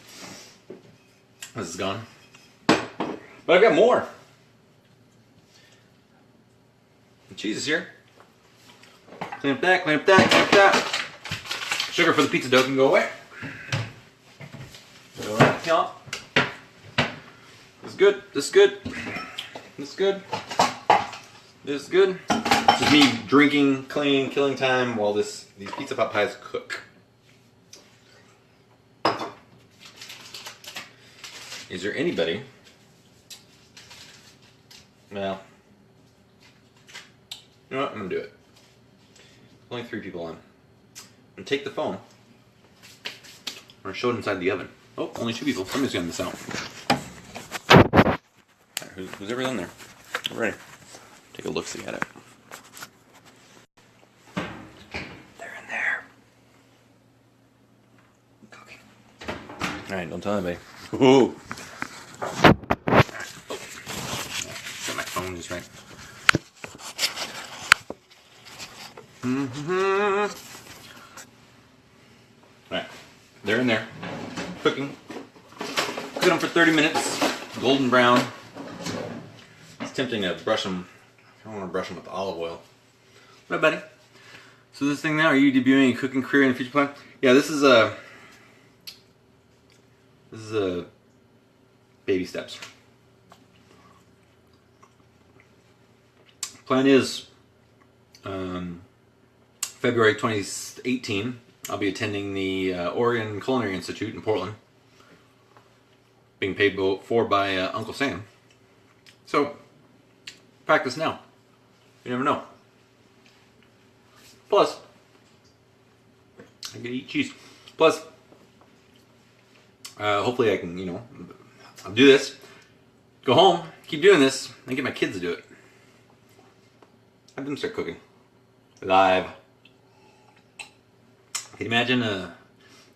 This is gone. But I've got more. The cheese is here. Clean up that, clean up that, clean up that. Sugar for the pizza dough can go away. Go right here. This is good, this is good, this is good, this is good. This is me drinking, cleaning, killing time while these pizza pot pies cook. Is there anybody? Well, you know what? I'm gonna do it. Only 3 people on. I'm gonna take the phone. I'm gonna show it inside the oven. Oh, only 2 people. Somebody's gonna miss out. Right, who's ever in there? All right. Take a look-see at it. They're in there. Cooking. Alright, don't tell anybody. Ooh. Oh. Got my phone just right. Alright, they're in there. Cooking. Cooking them for 30 minutes. Golden brown. It's tempting to brush them. I don't want to brush them with olive oil. What, buddy? So this thing now, are you debuting a cooking career in the future plan? Yeah, this is a baby steps. Plan is February 2018. I'll be attending the Oregon Culinary Institute in Portland, being paid for by Uncle Sam. So practice now. You never know. Plus, I get to eat cheese. Plus, hopefully I can, I'll do this, go home, keep doing this, and get my kids to do it. Have them start cooking. Live. Can you imagine how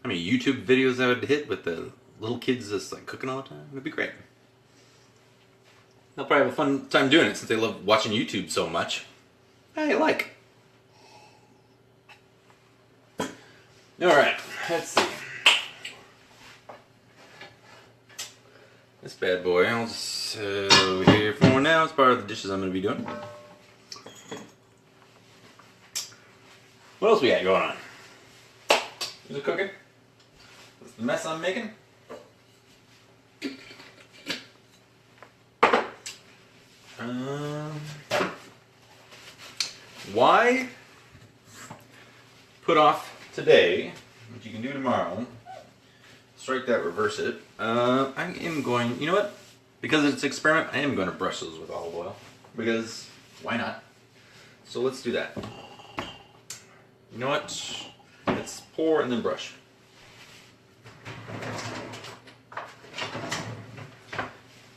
many YouTube videos I would hit with the little kids just like cooking all the time? It'd be great. They'll probably have a fun time doing it since they love watching YouTube so much. Hey, like. Alright, let's see. This bad boy, I'll just over here for now. It's part of the dishes I'm going to be doing. What else we got going on? Is it cooking? What's the mess I'm making? Why put off today, which you can do tomorrow? Strike that, reverse it. I am going, you know what? Because it's an experiment, I am going to brush those with olive oil. Because, why not? So let's do that. You know what? Let's pour and then brush.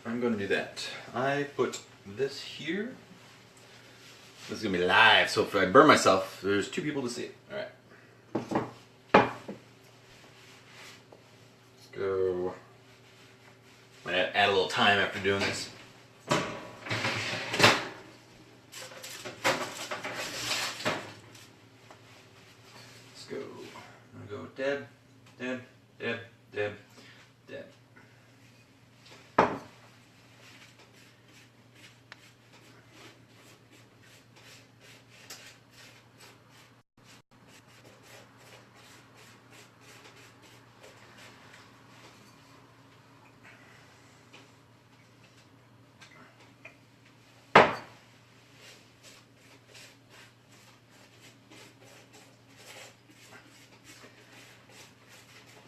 I'm going to do that. I put this here. This is going to be live, so if I burn myself, there's 2 people to see it. Alright. Let's go. I'm going to add a little time after doing this. Let's go. I'm going to go Deb, Deb, Deb, Deb, Deb.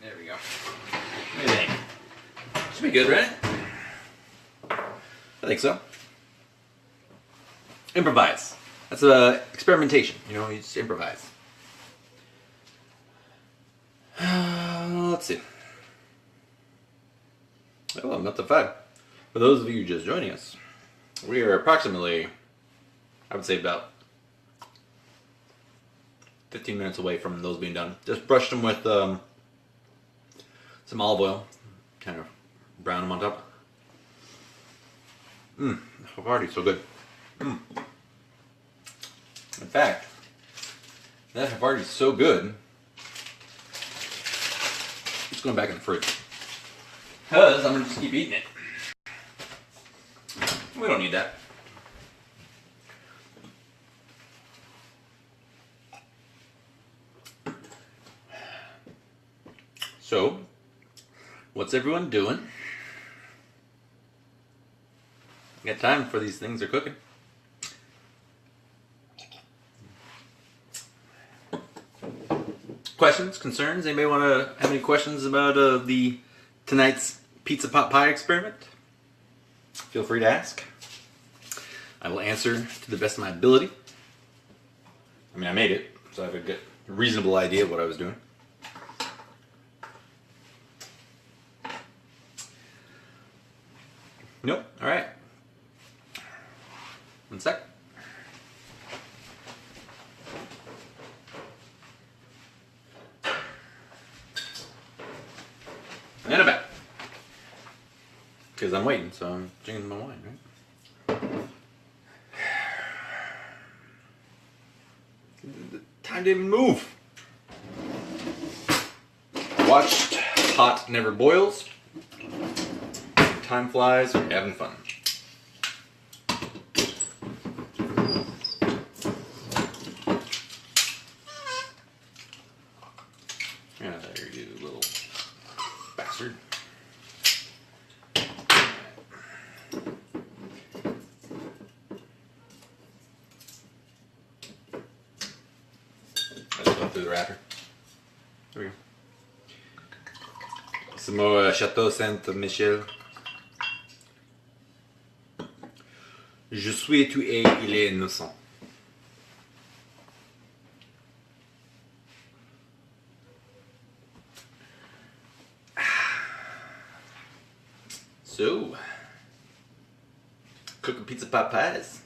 There we go. What do you think? Should be good, right? I think so. Improvise. That's experimentation. You just improvise. Let's see. Oh, I'm up to 5. For those of you just joining us, we are approximately, I would say about 15 minutes away from those being done. Just brushed them with some olive oil, kind of brown them on top. Havarti, so good. In fact, that Havarti is so good, it's going back in the fridge. Because I'm going to just keep eating it. We don't need that. So, what's everyone doing? Got time for these things are cooking. Questions, concerns? Anybody want to have any questions about tonight's pizza pot pie experiment? Feel free to ask. I will answer to the best of my ability. I mean, I made it, so I have a good, reasonable idea of what I was doing. Nope. All right. 1 sec. And I'm Because I'm waiting, so I'm drinking my wine, right? Time to even move. Watched Hot Never Boils. Time flies, we're having fun. Yeah, there you little bastard. Let's go through the wrapper. There we go. Some more Chateau Saint-Michel. Je suis tu es, il est innocent. So, cooking pizza pot pies.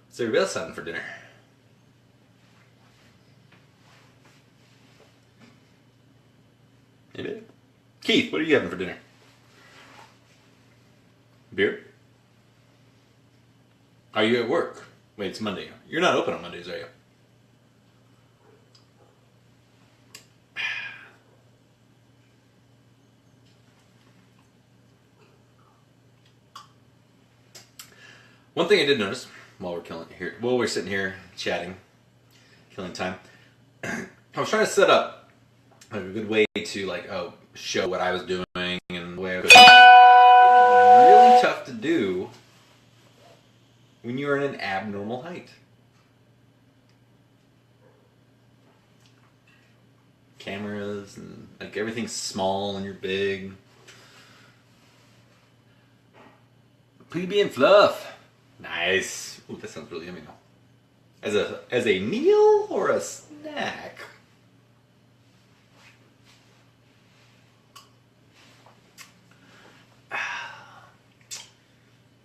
What's everybody else having for dinner? Anybody? Keith, what are you having for dinner? Beer? Are you at work? Wait, it's Monday. You're not open on Mondays, are you? One thing I did notice while we're sitting here chatting, killing time. I was trying to set up a good way to show what I was doing and the way I was. Really tough to do when you're in an abnormal height. Cameras and everything's small and you're big. PB and fluff. Nice. Ooh, that sounds really yummy now. As a meal or a snack?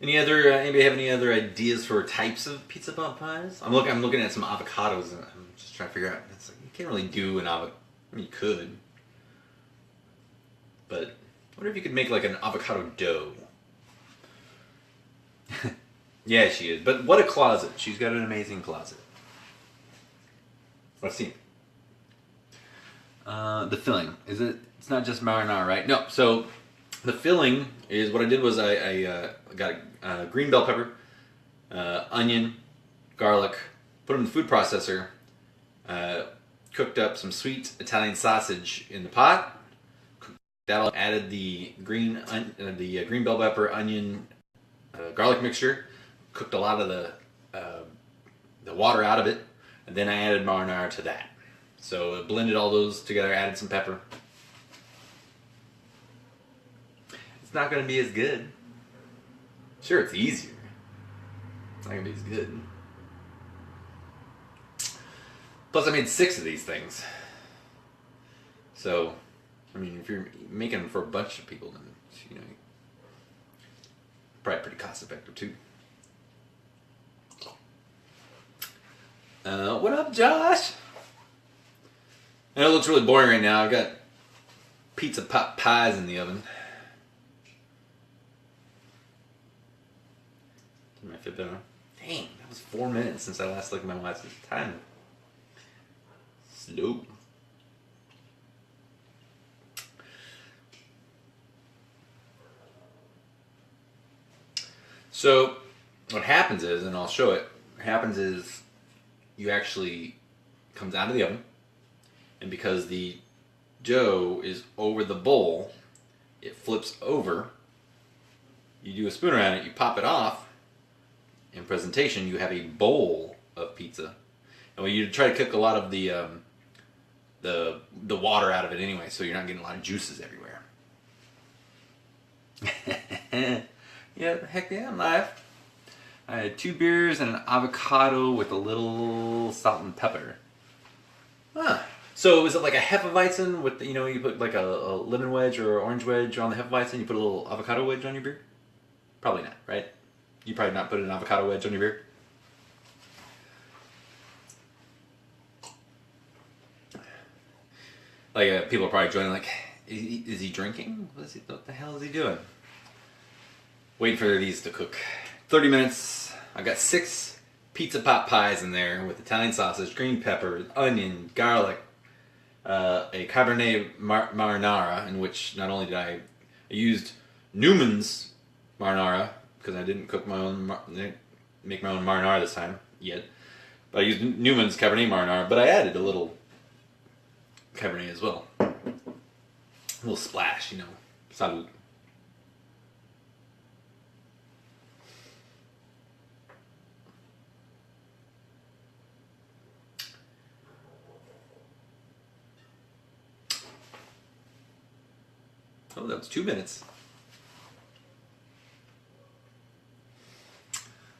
Anybody have any other ideas for types of pizza pot pies? I'm looking at some avocados and I'm just trying to figure out. It's like, you can't really do an avocado. I mean, you could, but I wonder if you could make like an avocado dough. Yeah, she is. But what a closet. She's got an amazing closet. Let's see. The filling. It's not just marinara, right? No. So the filling is, what I did was I got a green bell pepper, onion, garlic, put them in the food processor, cooked up some sweet Italian sausage in the pot, added the green bell pepper, onion, garlic mixture, cooked a lot of the water out of it, and then I added marinara to that. So I blended all those together, added some pepper. It's not going to be as good. Sure, it's easier. It's not going to be as good. Plus, I made 6 of these things. So, I mean, if you're making them for a bunch of people, then, probably pretty cost effective too. What up, Josh? I know it looks really boring right now. I've got pizza pot pies in the oven. Did my Fitbit on? Dang, that was 4 minutes since I last looked at my watch. Time slow. So what happens is, and I'll show it, what happens is you actually comes out of the oven, and because the dough is over the bowl, it flips over. You do a spoon around it, you pop it off. In presentation, you have a bowl of pizza. And when you try to cook a lot of the water out of it anyway, so you're not getting a lot of juices everywhere. Yeah, heck yeah, I'm live. I had 2 beers and an avocado with a little salt and pepper. Ah, so is it like a Hefeweizen with, you put like a lemon wedge or orange wedge on the Hefeweizen, you put a little avocado wedge on your beer? Probably not, right? You probably not put an avocado wedge on your beer? Like, people are probably joining like, Is he drinking? What the hell is he doing? Waiting for these to cook. 30 minutes. I've got 6 pizza pot pies in there with Italian sausage, green pepper, onion, garlic, a Cabernet Marinara, in which not only did I used Newman's Marinara, because I didn't cook my own, make my own marinara this time yet. But I used Newman's Cabernet Marinara, but I added a little Cabernet as well. A little splash, you know. Salud. Oh, that was 2 minutes.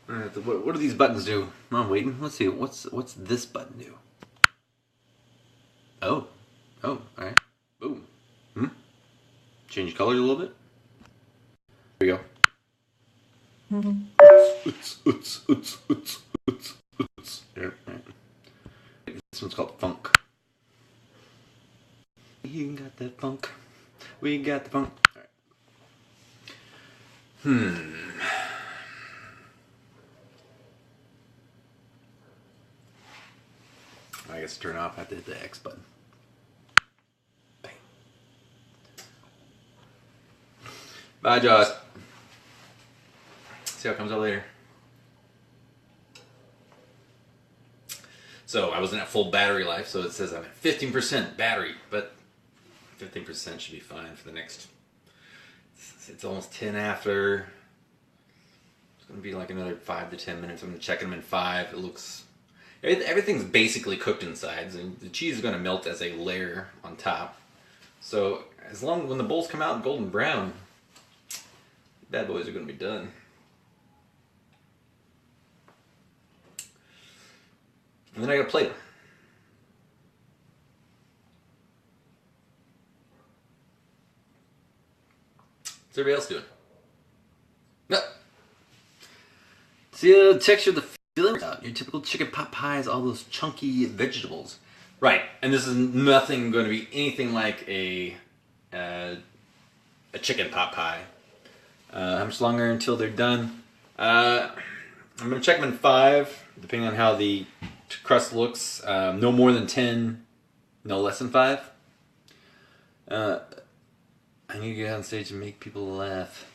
Alright, what do these buttons do? I'm waiting. Let's see. What's this button do? Oh, alright. Boom. Change colors a little bit. There we go. This one's called funk. You got that funk. We got the funk. Alright. I guess to turn off, I have to hit the X button. Bang. Bye, Jaws. See how it comes out later. So I wasn't at full battery life, so it says I'm at 15% battery, but 15% should be fine for the next. It's almost 10 after. It's gonna be like another 5 to 10 minutes. I'm gonna check them in 5. It looks. Everything's basically cooked inside, and the cheese is going to melt as a layer on top. So as long when the bowls come out golden brown, bad boys are going to be done. And then I got to plate them. What's everybody else doing? No. See the texture of the filling out. Your typical chicken pot pies, all those chunky vegetables. Right, and this is nothing going to be anything like a chicken pot pie. How much longer until they're done? I'm going to check them in 5, depending on how the crust looks. No more than 10, no less than 5. I need to get on stage and make people laugh.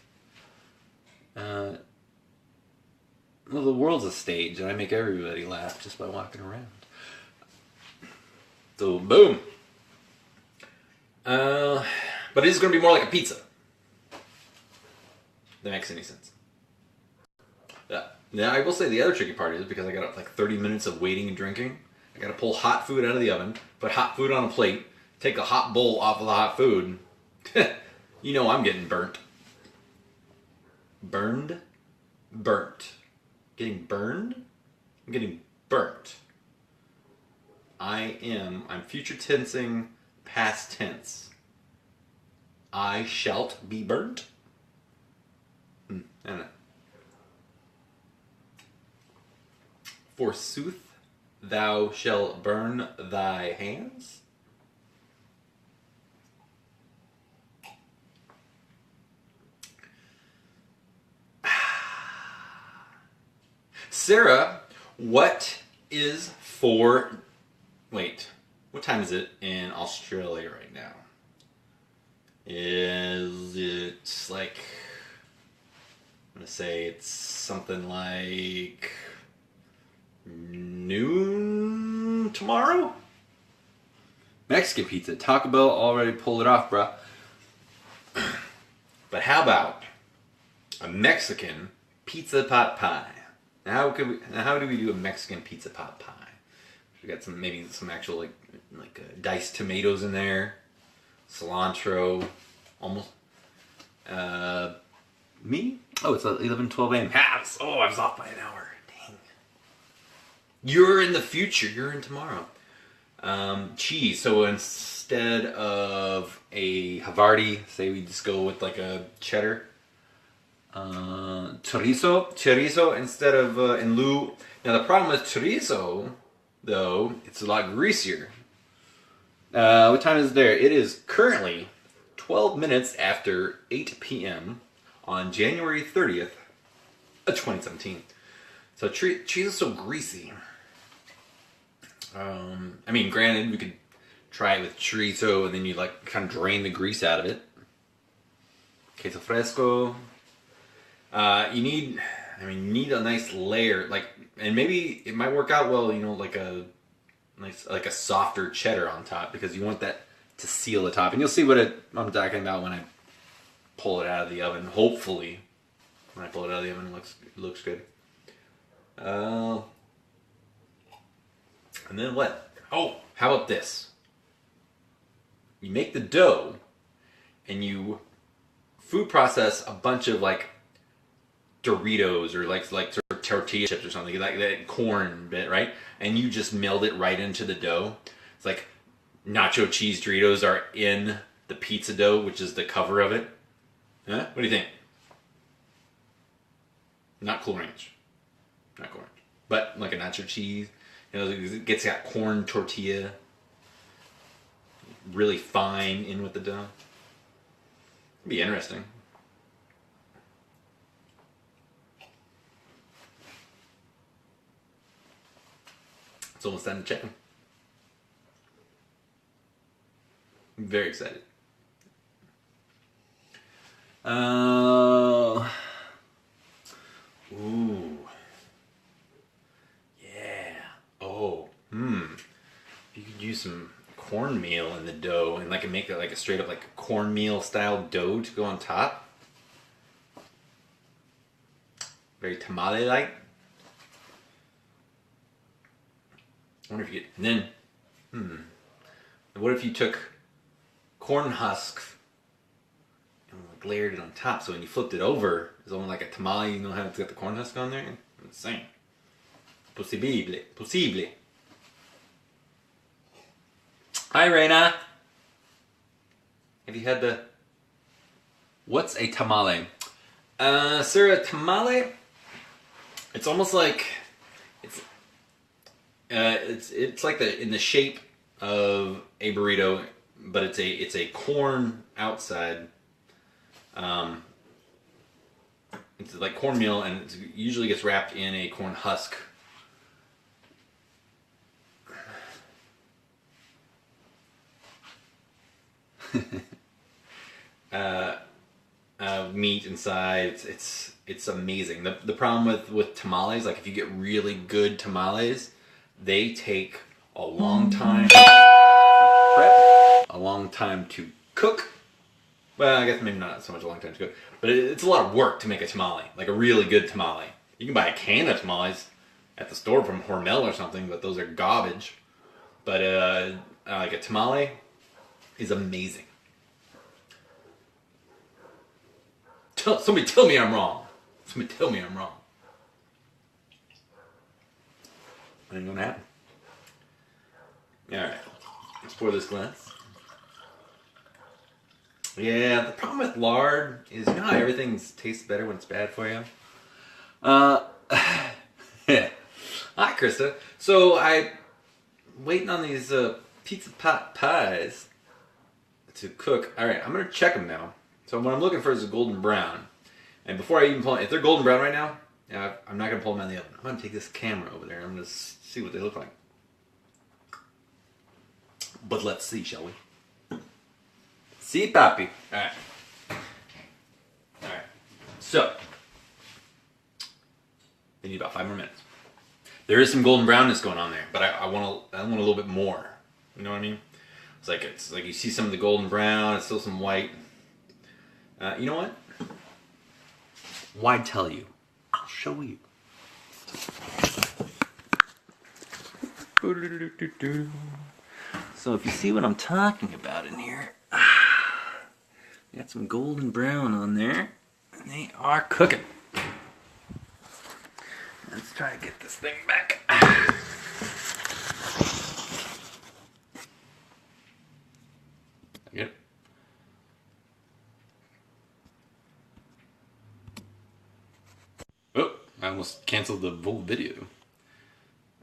Well, the world's a stage, and I make everybody laugh just by walking around. So, boom. But it is going to be more like a pizza. If that makes any sense. Yeah. Now, I will say the other tricky part is, because I got like 30 minutes of waiting and drinking, I got to pull hot food out of the oven, put hot food on a plate, take a hot bowl off of the hot food. You know I'm getting burnt. Burned? Burnt. Getting burned? I'm getting burnt. I'm future tensing past tense. I shalt be burnt? I don't know. Forsooth, thou shalt burn thy hands? Sarah, what is for... Wait, what time is it in Australia right now? Is it like... I'm going to say it's something like... noon tomorrow? Mexican pizza. Taco Bell already pulled it off, bruh. But how about a Mexican pizza pot pie? How do we do a Mexican pizza pot pie? We got maybe some actual like diced tomatoes in there, cilantro, almost. Me? Oh, it's 11:12 a.m. Oh, I was off by an hour. Dang. You're in the future. You're in tomorrow. Cheese. So instead of a Havarti, say we just go with like a cheddar. Chorizo instead of in lieu. Now the problem with chorizo, though, it's a lot greasier. What time is it there? It is currently 12 minutes after 8 p.m. on January 30th of 2017. So cheese is so greasy. I mean, granted, we could try it with chorizo and then you like kind of drain the grease out of it. Queso fresco. You need a nice layer, like, and maybe it might work out well, you know, like a softer cheddar on top, because you want that to seal the top. And you'll see what I'm talking about when I pull it out of the oven. Hopefully, when I pull it out of the oven, it looks good. And then what? Oh, how about this? You make the dough, and you food process a bunch of like Doritos or like sort of tortilla chips or something, like that corn bit, right? And you just meld it right into the dough. It's like nacho cheese Doritos are in the pizza dough, which is the cover of it. Huh? What do you think? Not Cool Ranch. Not Cool Ranch. But like a nacho cheese. You know, it gets that corn tortilla really fine in with the dough. It'd be interesting. It's almost time to check them. I'm very excited. Ooh. Yeah. Oh. You could use some cornmeal in the dough and like make it like a straight up like cornmeal style dough to go on top. Very tamale like. I wonder if you get, and then, what if you took corn husks and like layered it on top, so when you flipped it over, it's almost like a tamale, you know how it's got the corn husk on there? Insane. Possible. Hi, Reina. Have you had what's a tamale? Sir, a tamale, it's almost like, it's like in the shape of a burrito, but it's a corn outside. It's like cornmeal, and it usually gets wrapped in a corn husk. Meat inside. It's amazing. The problem with tamales, like if you get really good tamales, they take a long time to prep, a long time to cook. Well, I guess maybe not so much a long time to cook, but it's a lot of work to make a tamale, like a really good tamale. You can buy a can of tamales at the store from Hormel or something, but those are garbage. But like a tamale is amazing. Somebody tell me I'm wrong. Somebody tell me I'm wrong. Ain't gonna happen. Alright, let's pour this glass. Yeah, the problem with lard is, you know how everything tastes better when it's bad for you? Yeah. Hi, Krista. So I'm waiting on these pizza pot pies to cook. Alright, I'm gonna check them now. So what I'm looking for is a golden brown. And before I even pull them, if they're golden brown right now, I'm not going to pull them out of the oven. I'm going to take this camera over there and I'm going to see what they look like. But let's see, shall we? See, papi. Alright. Alright. So, they need about 5 more minutes. There is some golden brownness going on there, but I want a little bit more. You know what I mean? It's like you see some of the golden brown, it's still some white. You know what? Why tell you? I'll show you. So if you see what I'm talking about in here, got some golden brown on there, and they are cooking. Let's try to get this thing back. Yep. Oh, I almost canceled the full video.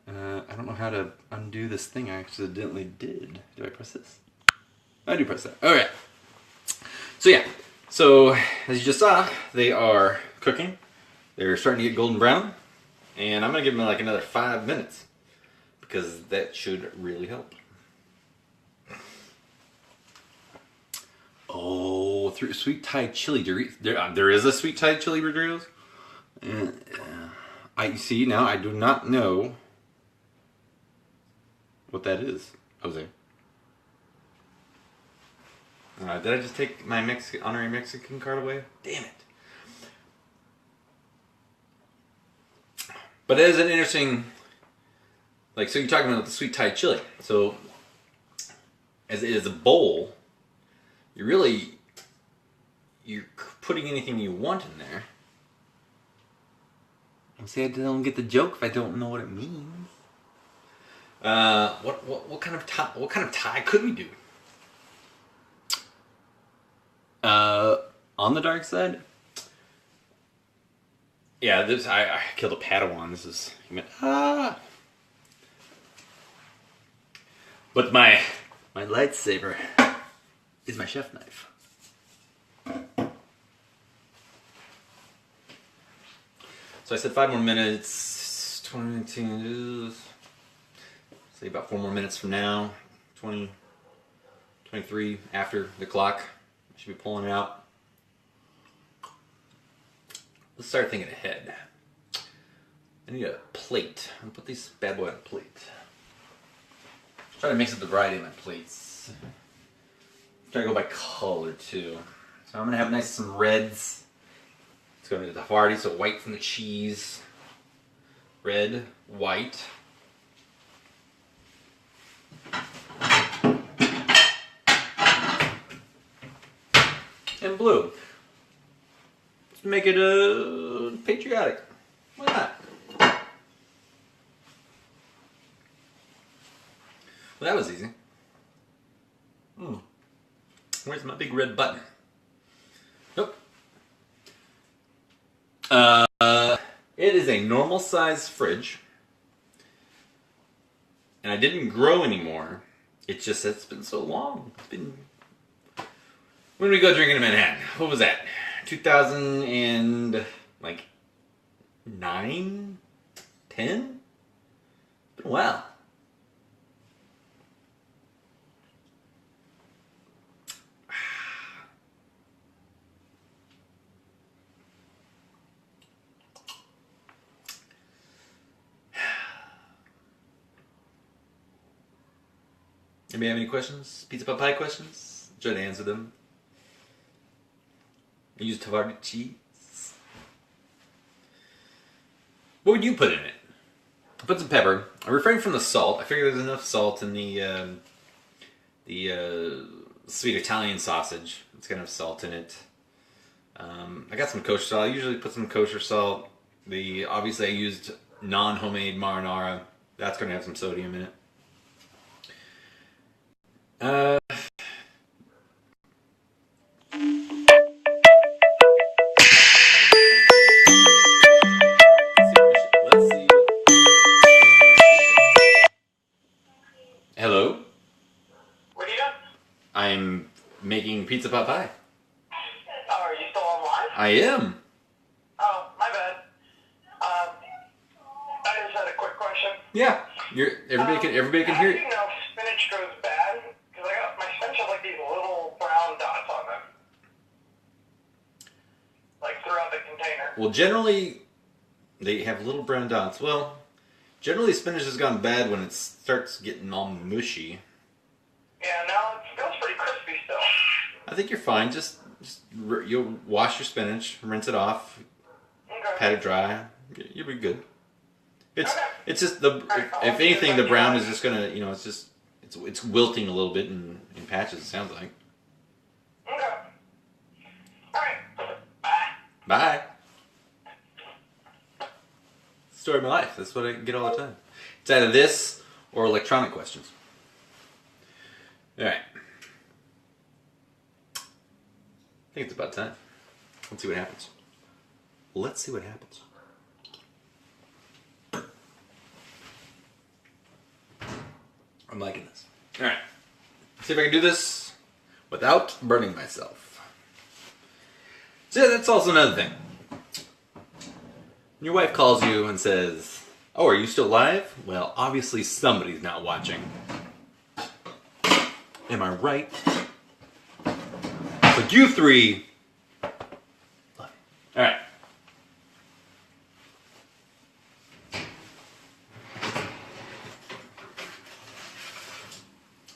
I don't know how to undo this thing I accidentally did. Do I press this? I do press that. Alright. So yeah, so as you just saw, they are cooking. They're starting to get golden brown, and I'm gonna give them like another 5 minutes because that should really help. Oh, sweet Thai chili Doritos. There is a sweet Thai chili Doritos. I see now. I do not know what that is, Jose. Did I just take my honorary Mexican card away? Damn it. But it is an interesting, like, so you're talking about the sweet Thai chili. So, as it is a bowl, you're putting anything you want in there. I'll say I don't get the joke if I don't know what it means. What kind of Thai could we do? On the dark side? Yeah, I killed a Padawan. This is But my lightsaber is my chef knife. So I said 5 more minutes. 2019. Say about 4 more minutes from now. 20, 23 after the clock. I should be pulling it out. Let's start thinking ahead. I need a plate. I'm gonna put this bad boy on a plate. Try to mix up the variety of my plates. Try to go by color too. So I'm gonna have some reds. It's gonna be the Havarti, so white from the cheese. Red, white. And blue. Let's make it patriotic. Why not? Well, that was easy. Where's my big red button? Nope. It is a normal size fridge. And I didn't grow anymore. It's just, it's been so long. It's been... When did we go drinking in Manhattan? What was that? 2009? 10? It's been a while. Anybody have any questions? Pizza pot pie questions? Try to answer them. I use Havarti cheese. What would you put in it? I put some pepper. I refrained from the salt. I figured there's enough salt in the sweet Italian sausage. It's got enough salt in it. I got some kosher salt. I usually put some kosher salt. Obviously I used non-homemade marinara. That's going to have some sodium in it. Hello? What are you doing? I'm making pizza pot pie. Oh, are you still online? I am. Oh, my bad. I just had a quick question. Yeah. Everybody can hear How it. do you know if spinach goes bad? Because my spinach has like these little brown dots on them. Like throughout the container. Well, generally, they have little brown dots. Well, generally spinach has gone bad when it starts getting all mushy. Yeah, now it feels pretty crispy still. I think you're fine. Just you'll wash your spinach, rinse it off, Okay. pat it dry. You'll be good. Okay. It's just Alright, if anything, the brown is just gonna, it's wilting a little bit in patches. It sounds like. Okay. Alright. Bye. Bye. Story of my life. That's what I get all the time. It's either this or electronic questions. All right. I think it's about time. Let's see what happens. Let's see what happens. I'm liking this. All right. See if I can do this without burning myself. So that's also another thing. Your wife calls you and says, "Oh, are you still live?" Well, obviously somebody's not watching. Am I right? But you three love it. Alright.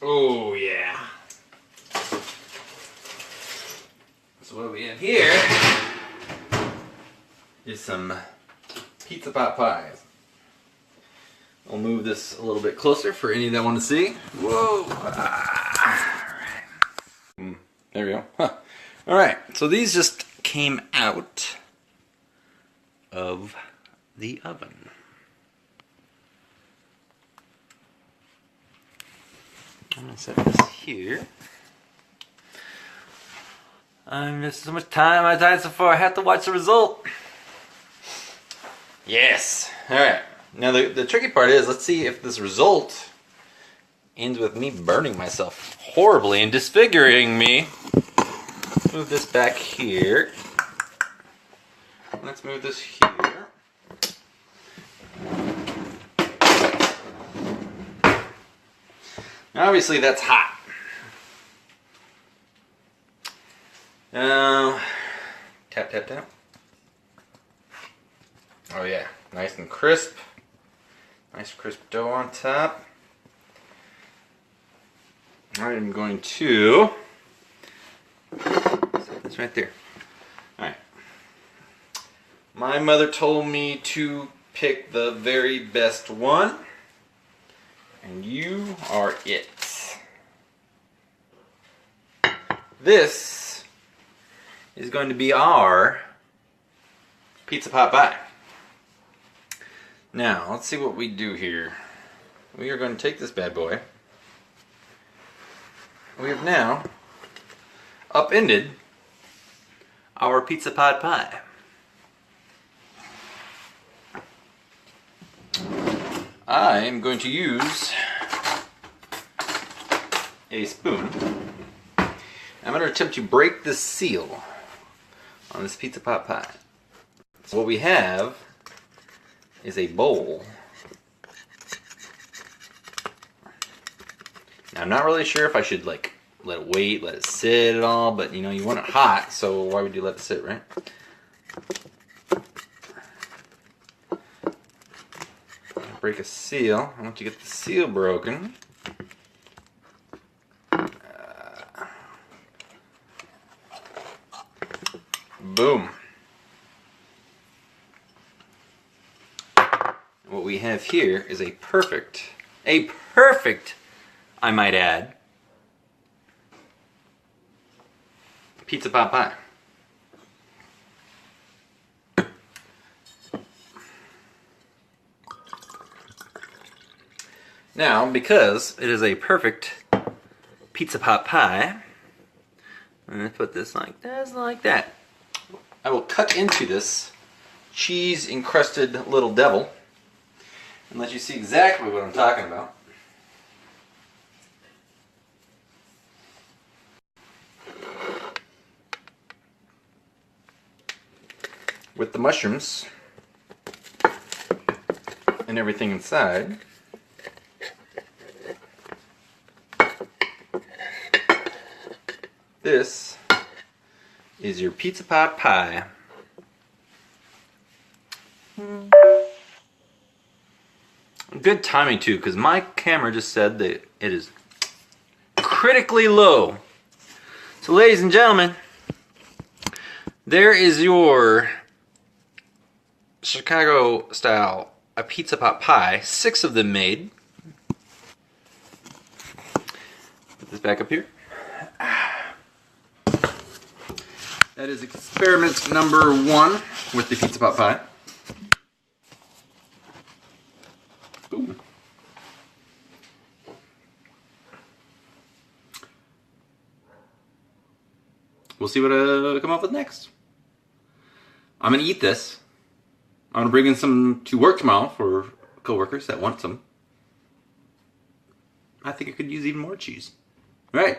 Oh yeah. So what we have here is some pizza pot pies. I'll move this a little bit closer for any that want to see. Whoa! There we go. Huh. All right, so these just came out of the oven. I'm gonna set this here. I'm just so much time I died so far. I have to watch the result. Yes. All right. Now the tricky part is, let's see if this result ends with me burning myself horribly and disfiguring me. Let's move this back here. Let's move this here. Now obviously that's hot. Tap, tap, tap. Oh yeah, nice and crisp. Nice crisp dough on top. I'm going to set this right there. Alright. My mother told me to pick the very best one. And you are it. This is going to be our pizza pot pie. Now, let's see what we do here. We are going to take this bad boy. We have now upended our pizza pot pie. I am going to use a spoon. I'm going to attempt to break the seal on this pizza pot pie. So what we have is a bowl. Now, I'm not really sure if I should like let it wait, let it sit at all, but you know, you want it hot, so why would you let it sit, right? Break a seal. I want you to get the seal broken. Boom. What we have here is a perfect, I might add, pizza pot pie. Now, because it is a perfect pizza pot pie, I'm going to put this like this, like that. I will cut into this cheese encrusted little devil and let you see exactly what I'm talking about. With the mushrooms and everything inside. This is your pizza pot pie. Good timing too, because my camera just said that it is critically low. So ladies and gentlemen, there is your Chicago style a pizza pot pie. 6 of them made. Put this back up here. That is experiment number 1 with the pizza pot pie. Boom. We'll see what I come up with next. I'm gonna eat this. I'm gonna bring in some to work tomorrow for coworkers that want some. I think I could use even more cheese. All right.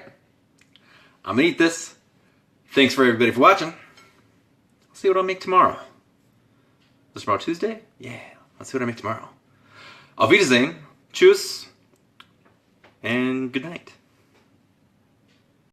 I'm gonna eat this. Thanks for everybody for watching. see what I'll make tomorrow. Is tomorrow Tuesday? Yeah, let's see what I make tomorrow. Auf Wiedersehen, tschüss, and good night.